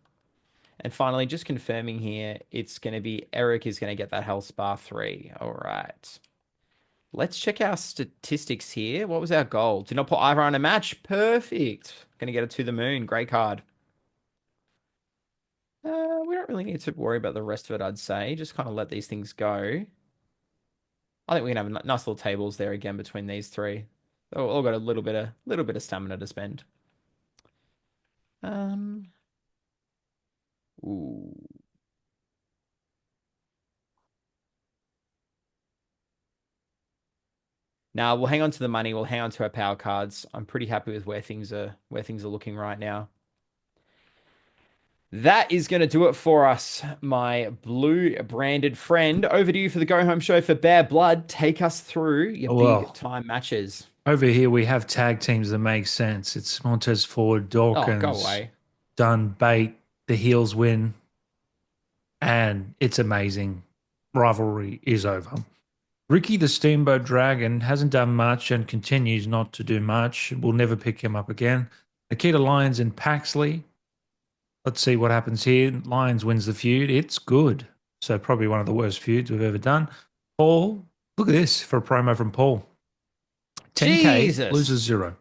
And finally, just confirming here, it's going to be Eric is going to get that Health Spa 3. All right. Let's check our statistics here. What was our goal? Did not put Ivar on a match. Perfect. Going to get it to the moon. Great card. We don't really need to worry about the rest of it, I'd say. Just kind of let these things go. I think we can have nice little tables there again between these three. All got a little bit of stamina to spend. Ooh. Now we'll hang on to the money. We'll hang on to our power cards. I'm pretty happy with where things are looking right now. That is going to do it for us, my blue branded friend. Over to you for the go home show for Bare Blood. Take us through your big Well, time matches. over here we have tag teams that make sense. It's Montez Ford, Oh, go Dawkins, away. Dunn, Bate. The heels win, and it's amazing. Rivalry is over. Ricky the Steamboat Dragon hasn't done much and continues not to do much. We'll never pick him up again. Nikita Lyons and Paxley. Let's see what happens here. Lyons wins the feud. It's good. So probably one of the worst feuds we've ever done. Paul, look at this for a promo from Paul. 10K Jesus. loses 0.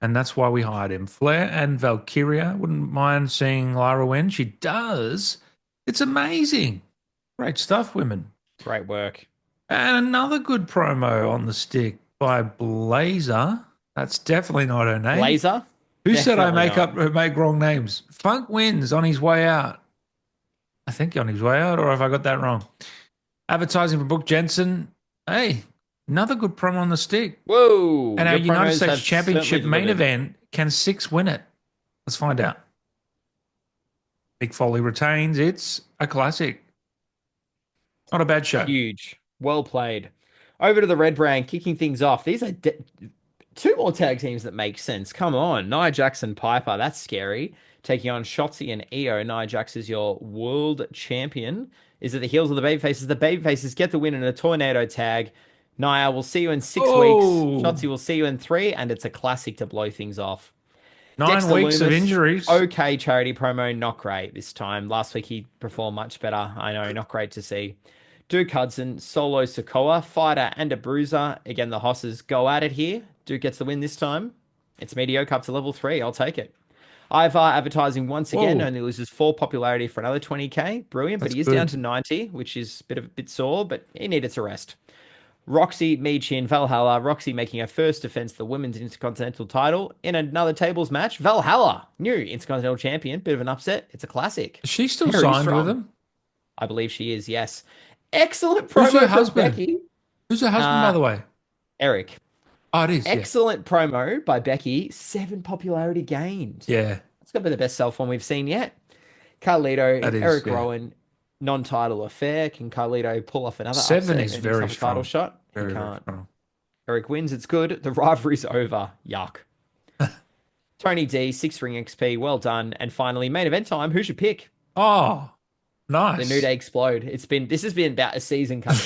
And that's why we hired him. Flair and Valkyria. Wouldn't mind seeing Lyra win. She does. It's amazing. Great stuff, women. Great work. And another good promo on the stick by Blazer. That's definitely not her name. Blazer? Who said I Definitely make wrong names? Funk wins on his way out. I think on his way out, or have I got that wrong? Advertising for Brooke Jensen. Hey, another good promo on the stick. Whoa. And our Your United promos States have Championship certainly main delivered. event, can 6 win it? Let's find out. Mick Foley retains. It's a classic. Not a bad show. Huge. Well played. Over to the Red Brand, kicking things off. These are two more tag teams that make sense. Come on. Nia Jax and Piper. That's scary. Taking on Shotzi and Io. Nia Jax is your world champion. Is it the heels of the babyfaces? The babyfaces get the win in a tornado tag. Naya, we'll see you in 6 weeks. Oh, Shotzi, we'll see you in three, and it's a classic to blow things off. 9 weeks of Dexter Loomis, injuries. okay, charity promo, not great this time. Last week he performed much better. I know, not great to see. Duke Hudson, Solo Sokoa, fighter and a bruiser. Again, the Hosses go at it here. Duke gets the win this time. It's mediocre up to level 3. I'll take it. Ivar advertising once again Whoa, only loses 4 popularity for another 20k. Brilliant, but that's he is down good. to 90, which is a bit sore, but he needed to rest. Roxy, Michin, Valhalla. Roxy making her first defense of the women's intercontinental title in another tables match. Valhalla, new intercontinental champion. Bit of an upset. It's a classic. Is she still Very signed with strong. him? I believe she is, yes. Excellent Who's her promo from husband? Becky. Who's her husband, by Uh, the way? Eric. Oh, it is. Yeah, Excellent promo by Becky. 7 popularity gained. yeah, It's got to be the best self one we've seen yet. Carlito, that is. Eric Yeah, Rowan, non-title affair. Can Carlito pull off another 7 upset, is earn very himself a title strong. shot? He Very, very can't. strong. Eric wins. It's good. The rivalry's over. Yuck. Tony D, 6 ring XP. Well done. And finally, main event time. Who should pick? Oh, The New nice. Day explode. This has been about a season coming.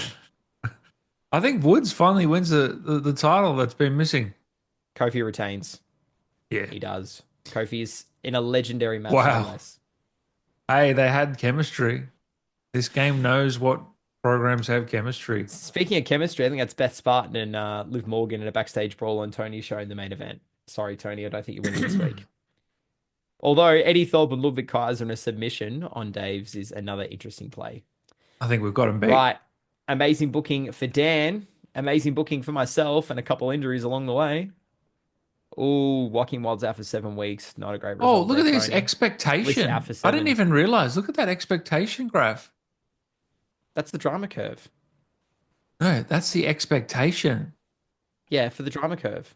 I think Woods finally wins the title that's been missing. Kofi retains. Yeah. He does. Kofi is in a legendary match, no Wow. less. Hey, they had chemistry. This game knows what programs have chemistry. Speaking of chemistry, I think that's Beth Spartan and Liv Morgan in a backstage brawl on Tony's show in the main event. Sorry, Tony, I don't think you're winning this week. Although Eddie Thorpe and Ludwig Kaiser in a submission on Dave's is another interesting play. I think we've got him beat. Right. Amazing booking for Dan. Amazing booking for myself and a couple injuries along the way. Ooh, Walking Wild's out for 7 weeks. Not a great Oh, result look there, at this Tony. Bliss out expectation. for I didn't 7. even realize. Look at that expectation graph. That's the drama curve. No, that's the expectation. Yeah, for the drama curve.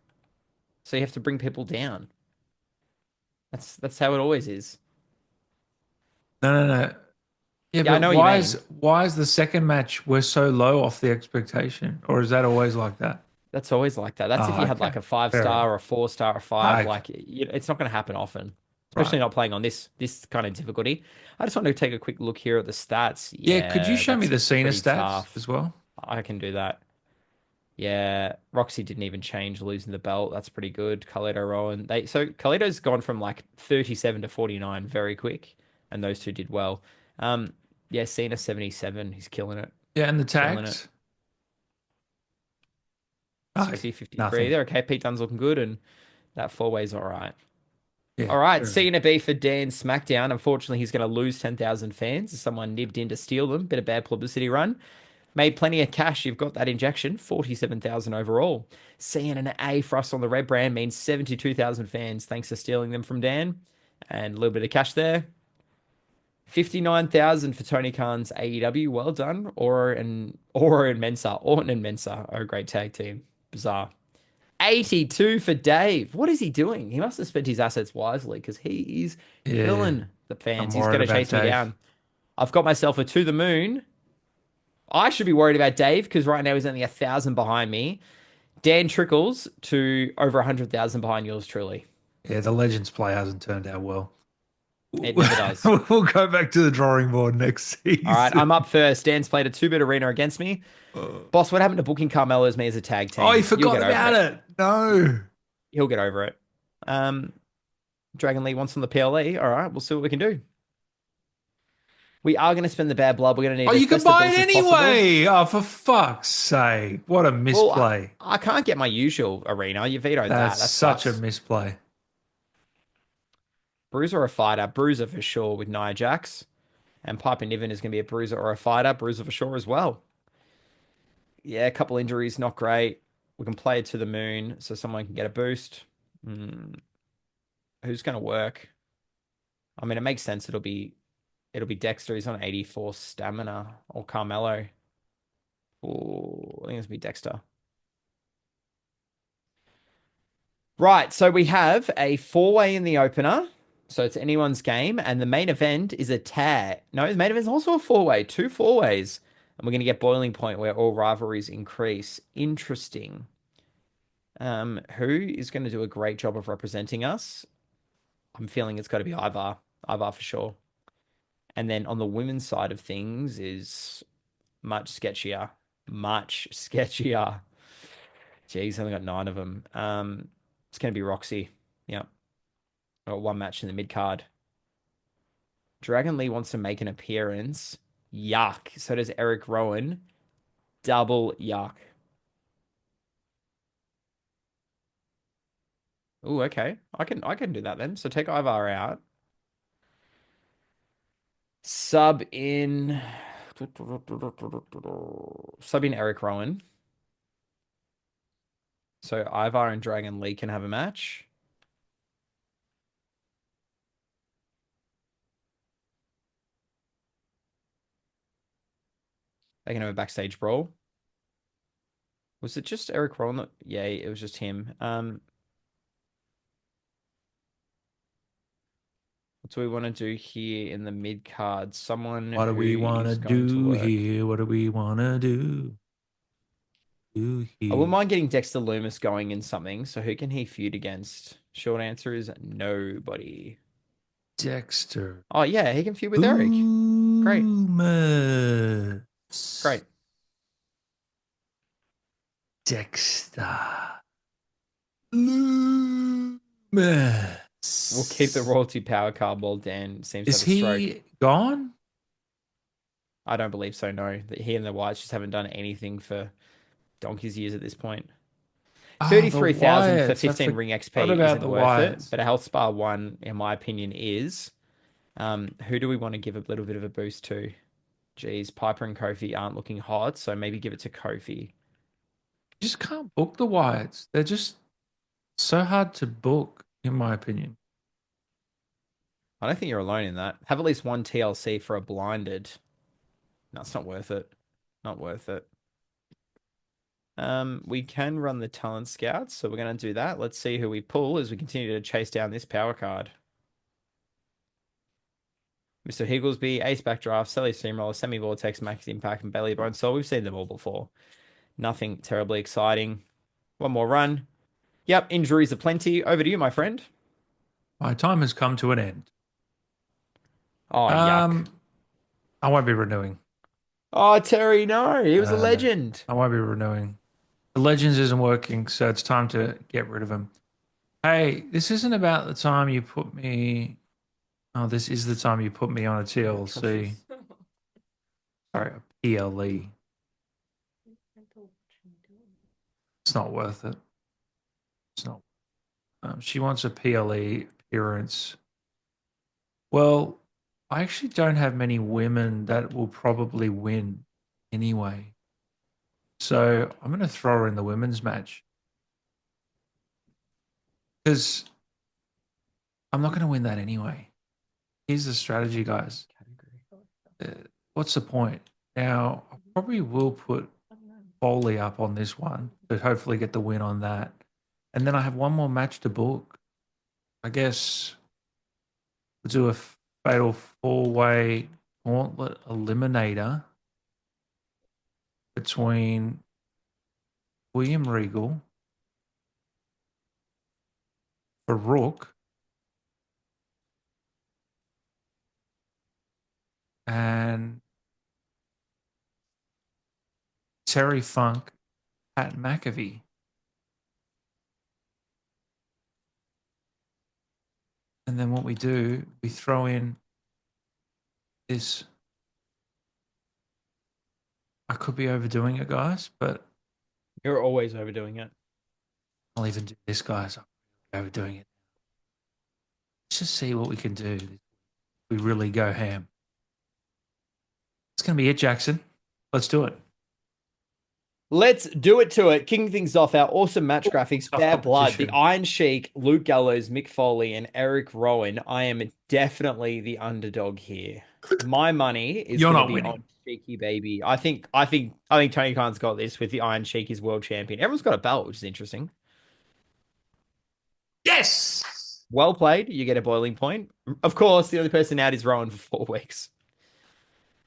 So you have to bring people down. That's how it always is. No, no, no. Yeah, Yeah, I but know what you mean. why is the second match we're so low off the expectation? Or is that always like that? That's always like that. That's if Oh, you had like okay. a five Fair enough. star or a 4 star or five. Okay. Like it's not going to happen often, Right. especially not playing on this kind of difficulty. I just want to take a quick look here at the stats. Yeah, could you Yeah, show me that's the Cena pretty stats tough. as well? I can do that. Yeah, Roxy didn't even change losing the belt. That's pretty good. Carlito Rowan. Carlito's gone from like 37 to 49 very quick, and those two did well. Um, yeah, Cena 77. He's killing it. Yeah, and the Killing it. tags? Oh, 60, 53. nothing. They're okay. Pete Dunne's looking good, and that four-way's all right. Yeah, All right, fair enough. Cena B for Dan SmackDown. Unfortunately, he's going to lose 10,000 fans as someone nibbed in to steal them. Bit of bad publicity run. Made plenty of cash. You've got that injection. 47,000 overall. Seeing an A for us on the red brand means 72,000 fans thanks to stealing them from Dan. And a little bit of cash there. 59,000 for Tony Khan's AEW. Well done. Aura and Mensah. Orton and Mensah are a great tag team. Bizarre. 82 for Dave. What is he doing? He must have spent his assets wisely because he is Yeah, killing the I'm fans. He's worried going to about chase me Dave. down. I've got myself a to the moon. I should be worried about Dave because right now he's only 1,000 behind me. Dan trickles to over 100,000 behind yours truly. Yeah, the Legends play hasn't turned out well. It never does. We'll go back to the drawing board next All right, I'm season. up first. Dan's played a 2-bit arena against me. Boss, what happened to booking Carmelo as me as a tag Oh, he team? You'll forgot get over about it. it. No. He'll get over it. Um, Dragon Lee wants on the PLE. All right, we'll see what we can do. We are going to spend the bad blood. We're going to Oh, need as you can best a buy boost it as possible. anyway. Oh, for fuck's sake. What a Well, misplay. I can't get my usual arena. You vetoed that. That's That such a sucks. misplay. Bruiser or a fighter? Bruiser for sure with Nia Jax. And Piper Niven is going to be a bruiser or a fighter. Bruiser for sure as well. Yeah, a couple injuries, not great. We can play it to the moon so someone can get a boost. Hmm, who's going to work? I mean, it makes sense. It'll be Dexter. He's on 84 stamina or Carmelo. Oh, I think it's gonna be Dexter. Right, so we have a four-way in the opener. So it's anyone's game, and the main event is a tag. No, the main event is also a four-way, two four-ways. And we're gonna get boiling point where all rivalries increase. Interesting. Who is gonna do a great job of representing us? I'm feeling it's gotta be Ivar. Ivar for sure. And then on the women's side of things is much sketchier. Much sketchier. Jeez, I only got 9 of them. It's going to be Roxy. Yeah. I got one match in the mid card. Dragon Lee wants to make an appearance. Yuck. So does Eric Rowan. Double yuck. Oh, okay. I can do that then. So take Ivar out. Sub in sub in Eric Rowan. So Ivar and Dragon Lee can have a match. They can have a backstage brawl. Was it just Eric Rowan? Yeah, it was just him. What do we want to do here in the mid card? Someone What do who we want to is going to do work. here? What do we want to do I wouldn't here? mind getting Dexter Loomis going in something. So who can he feud against? Short answer is nobody. Dexter Oh yeah, he can feud with Eric. Great, Loomis. great. Dexter We'll keep the Loomis. royalty power card while Dan seems to Is have a stroke. he gone? I don't believe so. No, that he and the Whites just haven't done anything for donkey's years at this point. Oh, the 33,000 for Wyatts. I 15 ring forgot XP about isn't the worth it, Wyatts. but a health spa one, in my opinion, is. Who do we want to give a little bit of a boost to? Geez, Piper and Kofi aren't looking hot, so maybe give it to Kofi. You just can't book the Wyatts. They're just so hard to book, in my opinion. I don't think you're alone in that. Have at least one TLC for a blinded. No, it's not worth it. Not worth it. We can run the talent scouts, so we're going to do that. Let's see who we pull as we continue to chase down this power card. Mr. Higglesby, Ace Backdraft, Sally Steamroller, Semi Vortex, Max Impact, and Bailey Bone Soul. We've seen them all before. Nothing terribly exciting. One more run. Yep, injuries are plenty. Over to you, my friend. My time has come to an end. Oh, yuck. Um, I won't be renewing. Oh, Terry, no. He was a No, legend. I won't be renewing. The Legends isn't working, so it's time to get rid of him. Hey, this isn't about the time you put me. Oh, this is the time you put me on a TLC. Sorry, a PLE. It's not worth it. It's not. She wants a PLE appearance. Well, I actually don't have many women that will probably win anyway. So I'm going to throw her in the women's match because I'm not going to win that anyway. Here's the strategy, guys. Uh, what's the point? Now, I probably will put Foley up on this one to hopefully get the win on that. And then I have one more match to book. I guess we'll do a fatal four-way gauntlet eliminator between William Regal, Farouk, and Terry Funk, Pat McAfee. And then what we do, we throw in this. I could be overdoing it, guys, but You're always overdoing it. I'll even do this, guys. I'm overdoing it. Let's just see what we can do. We really go ham. It's going to be it, Jackson. Let's do it. Let's do it to it. Kicking things off, our awesome match graphics, Tough Bad Blood, the competition. Iron Sheik, Luke Gallows, Mick Foley, and Eric Rowan. I am definitely the underdog here. My money is You're going to not be winning. on Sheiky Baby. I think Tony Khan's got this with the Iron Sheik is world champion. Everyone's got a belt, which is interesting. Yes. Well played. You get a boiling point. Of course, the only person out is Rowan for 4 weeks.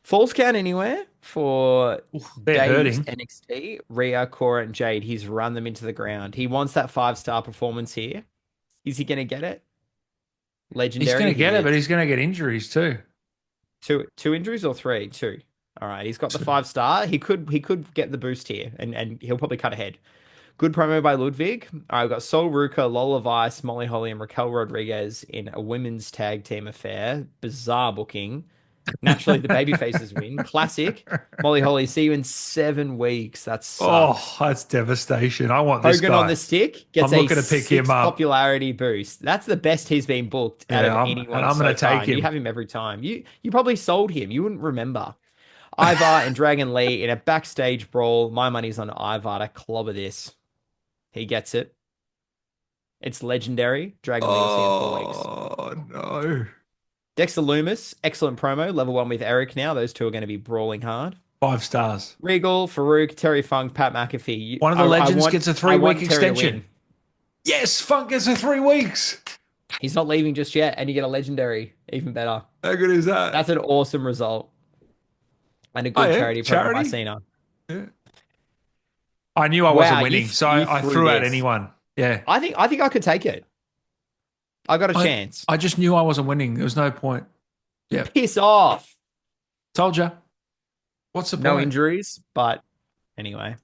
Falls count anywhere for Oof, they're Dave's hurting. NXT, Rhea, Cora, and Jade. He's run them into the ground. He wants that 5-star performance here. Is he going to get it? He's going Legendary, to get he it, but is. he's going to get injuries too. Two injuries or three? Two. All right, he's got the So, 5 star. He could get the boost here, and he'll probably cut ahead. Good promo by Ludwig. All right, we've got Sol Ruka, Lola Vice, Molly Holly, and Raquel Rodriguez in a women's tag team affair. Bizarre booking. Naturally, the babyfaces win. Classic. Molly Holly, see you in 7 weeks. That oh, sucks. that's devastation. I want this Hogan on the guy. stick gets I'm a looking to pick him 6 up. popularity boost. That's the best he's been booked out of Yeah, and anyone I'm going so to far, take and you him. have him every time. You probably sold him. You wouldn't remember. Ivar and Dragon Lee in a backstage brawl. My money's on Ivar to clobber this. He gets it. It's legendary. Dragon Lee will see you in 4 weeks. Oh, no. Dexter Loomis, excellent promo. Level 1 with Eric now. Those two are going to be brawling hard. 5 stars. Regal, Farouk, Terry Funk, Pat McAfee. One of the I legends want gets a I 3 week want Terry to extension. win. Yes, Funk gets a 3 weeks. He's not leaving just yet, and you get a legendary. Even better. How good is that? That's an awesome result. And a Oh, good yeah, charity promo by charity. Cena. Yeah. I knew I wasn't Wow, you winning, so you I threw threw out this. anyone. Yeah. I think I could take it. I got a I, chance. I just knew I wasn't winning. There was no point. Yeah. Piss off. Told you. What's the No point? injuries, but anyway.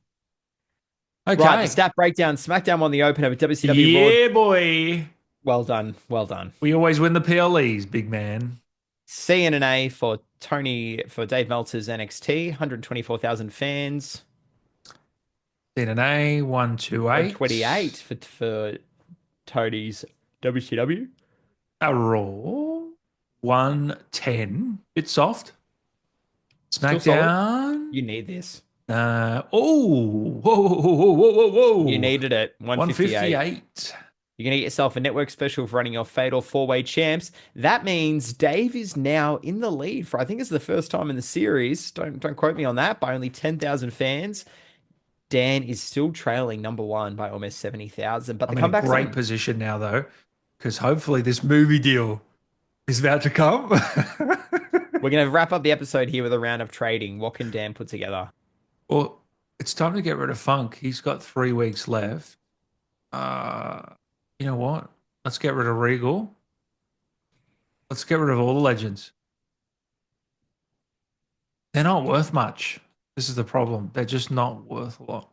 Right, the Okay. stat breakdown. SmackDown won the opener with WCW Raw. Yeah, boy. Well done. Well done. We always win the PLEs, big man. CNA for Dave Meltzer's NXT, 124,000 fans. DNA 128 128. for Tony's WCW. A Raw 110. Bit soft. Still solid. SmackDown. You need this. Whoa, whoa, whoa, whoa, whoa, whoa. You needed it. 158. 158. You're going to get yourself a network special for running your Fatal 4-Way Champs. That means Dave is now in the lead for, I think it's the first time in the series. Don't quote me on that, by only 10,000 fans. Dan is still trailing number one by almost 70,000. But the I'm in a comeback's great on. position now, though, because hopefully this movie deal is about to come. We're going to wrap up the episode here with a round of trading. What can Dan put together? Well, it's time to get rid of Funk. He's got 3 weeks left. Uh, you know what? Let's get rid of Regal. Let's get rid of all the legends. They're not worth much. This is the problem. They're just not worth a lot.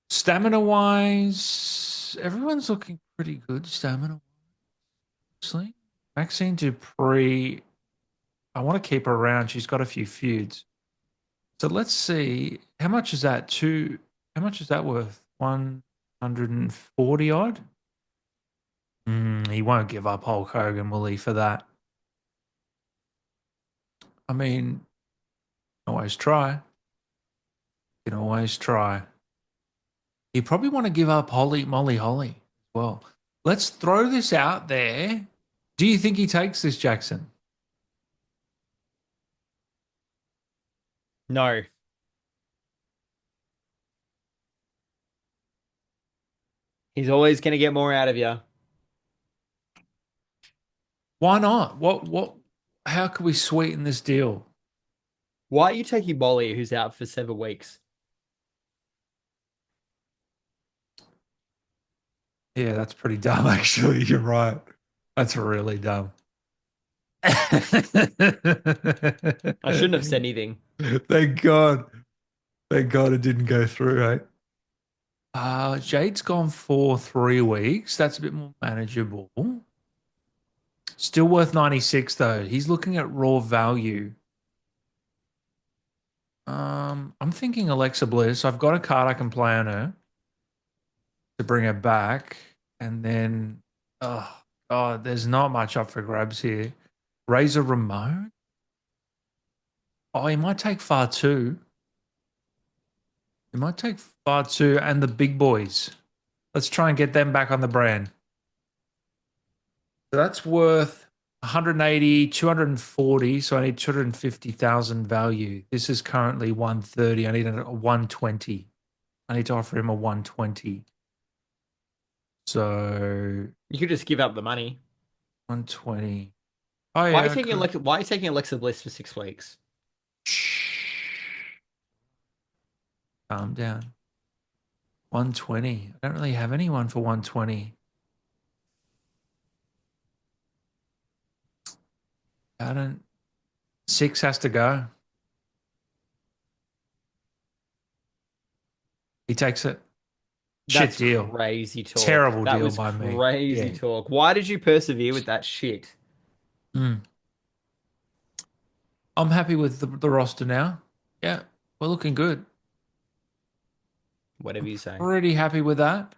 Stamina wise, everyone's looking pretty good. Stamina wise. Maxine Dupree, I want to keep her around. She's got a few feuds. So let's see. How much is that? How much is that worth? 140 odd? He won't give up Hulk Hogan, will he, for that? I mean, always try. You can always try. You probably want to give up Molly Holly as well. Let's throw this out there. Do you think he takes this, Jackson? No. He's always going to get more out of you. Why not? How could we sweeten this deal? Why are you taking Molly, who's out for 7 weeks? Yeah, that's pretty dumb, actually. You're right. That's really dumb. I shouldn't have said anything. Thank God. Thank God it didn't go through, right? Jade's gone for 3 weeks. That's a bit more manageable. Still worth 96 though. He's looking at raw value. I'm thinking Alexa Bliss. I've got a card I can play on her to bring her back. And then, oh God, there's not much up for grabs here. Razor Ramon? Oh, he might take far too. He might take far too. And the big boys. Let's try and get them back on the brand. So that's worth 180, 240. So I need 250,000 value. This is currently 130. I need a 120. I need to offer him a 120. So You could just give up the money. 120. Oh, yeah. Why are you taking Alexa Bliss for 6 weeks? Shh. Calm down. 120. I don't really have anyone for 120. I don't. 6 has to go. He takes it. Shit That's deal. crazy talk. Terrible That deal was by me. crazy Yeah. talk. Why did you persevere with that shit? Mm. I'm happy with the roster now. Yeah, we're looking good. Whatever I'm you say. pretty happy with that.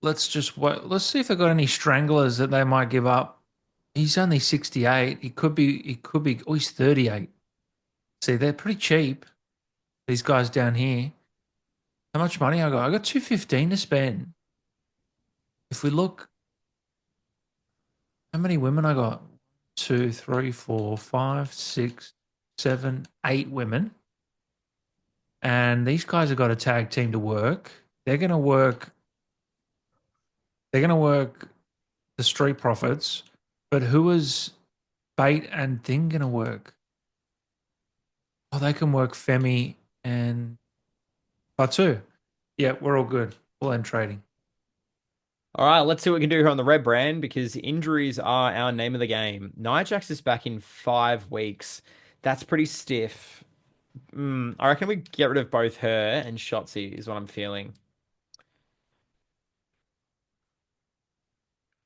Let's just wait. Let's see if they've got any stranglers that they might give up. He's only 68. He could be. He could be. Oh, he's 38. See, they're pretty cheap. These guys down here. How much money I got? I got 215 to spend. If we look, how many women I got? Two, three, four, five, six, seven, 8 women. And these guys have got a tag team to work. They're gonna work. They're gonna work the Street Profits. But who is Bait and Thing gonna work? Oh, they can work Femi and Batu. Yeah, we're all good. We'll end trading. All right, let's see what we can do here on the red brand because injuries are our name of the game. Nia Jax is back in 5 weeks. That's pretty stiff. I reckon we get rid of both her and Shotzi is what I'm feeling.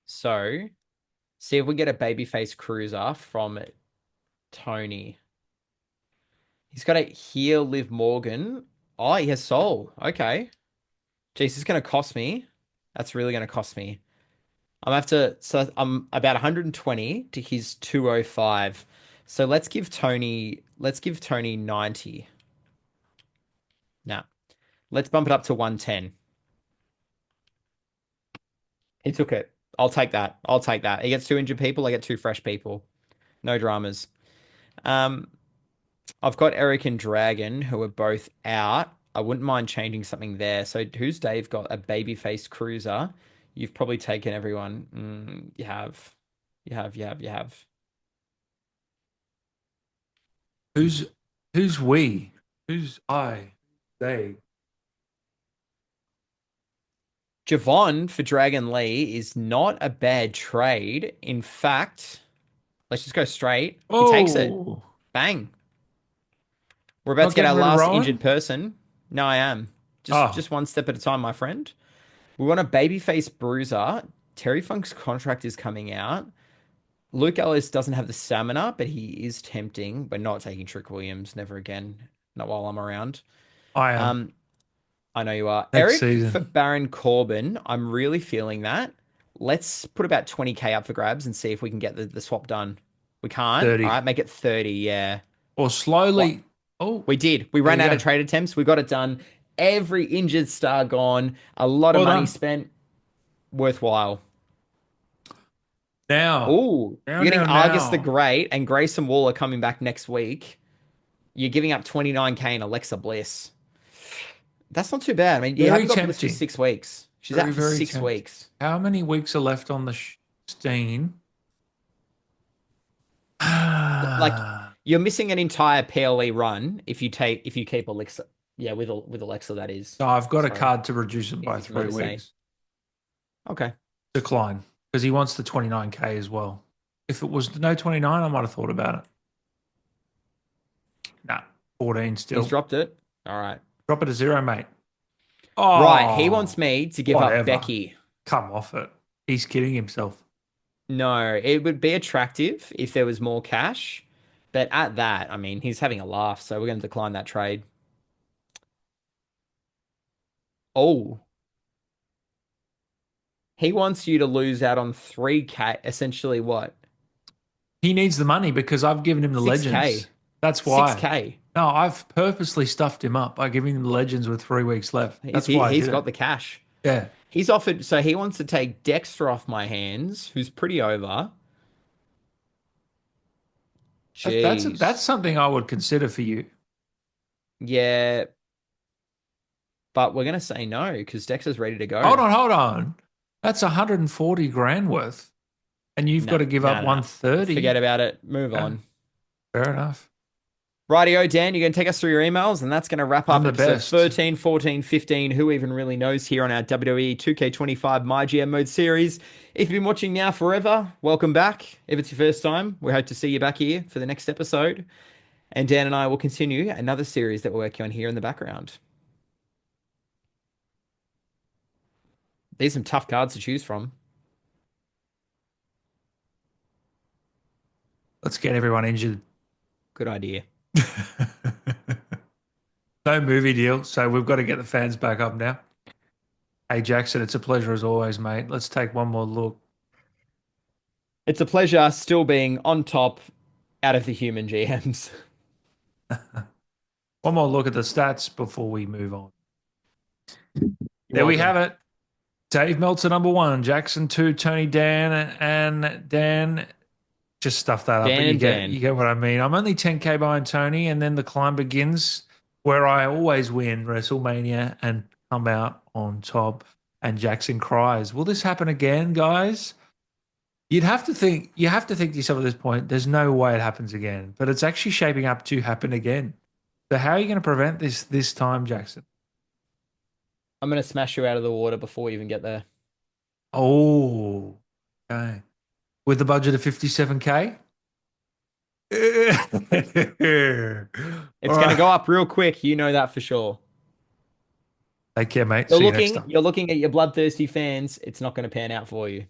So, see if we get a babyface cruiser from Tony. He's got a heal Liv Morgan. Oh, he has soul. Okay. Jeez, this is going to cost me. That's really going to cost me. I'm gonna have to, so I'm about 120 to his 205. So let's give Tony 90. Now, let's bump it up to 110. He took it. I'll take that. I'll take that. He gets two injured people, I get two fresh people. No dramas. Um, I've got Eric and Dragon who are both out. I wouldn't mind changing something there. So who's Dave got? A babyface cruiser. You've probably taken everyone. You have. You have. Who's who's we? Who's I? They. Javon for Dragon Lee is not a bad trade. In fact, let's just go straight. He takes it. Oh, Bang. We're about not to get our getting rid of last injured Rowan? person. No, I am. Just Oh, just one step at a time, my friend. We want a babyface bruiser. Terry Funk's contract is coming out. Luke Ellis doesn't have the stamina, but he is tempting. We're not taking Trick Williams. Never again. Not while I'm around. I am. Um, I know you are. Next Eric for season. Baron Corbin. I'm really feeling that. Let's put about 20k up for grabs and see if we can get the swap done. We can't. All 30. right, make it 30. Yeah. Or What? slowly. Oh, We did. We there ran you out of go. trade attempts. We got it done. Every injured star gone. A lot of Well money done. spent. Worthwhile. Now, Oh, now, you're now, getting Argus the now. Great and Grayson Waller coming back next week. You're giving up 29k in Alexa Bliss. That's not too bad. I mean, you Very haven't got Bliss for tempting. 6 weeks. She's Very, out for very six tempting. weeks. How many weeks are left on the Steen? Like Ah, you're missing an entire PLE run if you keep Alexa. Yeah, with Alexa that is. so I've got a Sorry, card to reduce it by easy for me three to say. weeks. Okay. Decline. Because he wants the 29K as well. If it was no 29, I might have thought about it. Nah, 14 He's still. dropped it. All right. Drop it to zero, mate. Right. He wants Oh, me to give up whatever. Becky. Come off it. He's kidding himself. No, it would be attractive if there was more cash. But at that, I mean, he's having a laugh, so we're going to decline that trade. Oh, he wants you to lose out on 3k, essentially what? He needs the money because I've given him the 6k. legends. That's why. 6k. No, I've purposely stuffed him up by giving him the legends with 3 weeks left. He's That's he, why I he's did it. got the cash. Yeah. He's offered, so he wants to take Dexter off my hands, who's pretty over. That's Jeez. something I would consider for you. Yeah, but we're gonna say no because Dexter's ready to go. Hold on. That's 140 grand worth. And you've got Nah, to give nah, up nah, nah. 130. Forget about it. Move Yeah, on. fair enough. Rightio, Dan, you're going to take us through your emails, and that's going to wrap I'm up the episode best. 13, 14, 15. Who even really knows here on our WWE 2K25 MyGM mode series? If you've been watching now forever, welcome back. If it's your first time, we hope to see you back here for the next episode. And Dan and I will continue another series that we're working on here in the background. These are some tough cards to choose from. Let's get everyone injured. Good idea. No movie deal, so we've got to get the fans back up now. Hey, Jackson, it's a pleasure as always, mate. Let's take one more look. It's a pleasure still being on top out of the human GMs. One more look at the stats before we move on. You're There we welcome. have it. Dave Meltzer, number one. Jackson, two. Tony, Dan, and Dan just stuff that up, but Dan you and get Dan. you get what I mean. I'm only 10k behind Tony, and then the climb begins where I always win WrestleMania and come out on top. And Jackson cries, "Will this happen again, guys?" You have to think to yourself at this point, there's no way it happens again, but it's actually shaping up to happen again. So how are you going to prevent this time, Jackson? I'm gonna smash you out of the water before we even get there. Oh, okay. With the budget of 57k. It's All gonna right. go up real quick, you know that for sure. Take care, mate. See you next time. You're looking at your bloodthirsty fans. It's not gonna pan out for you.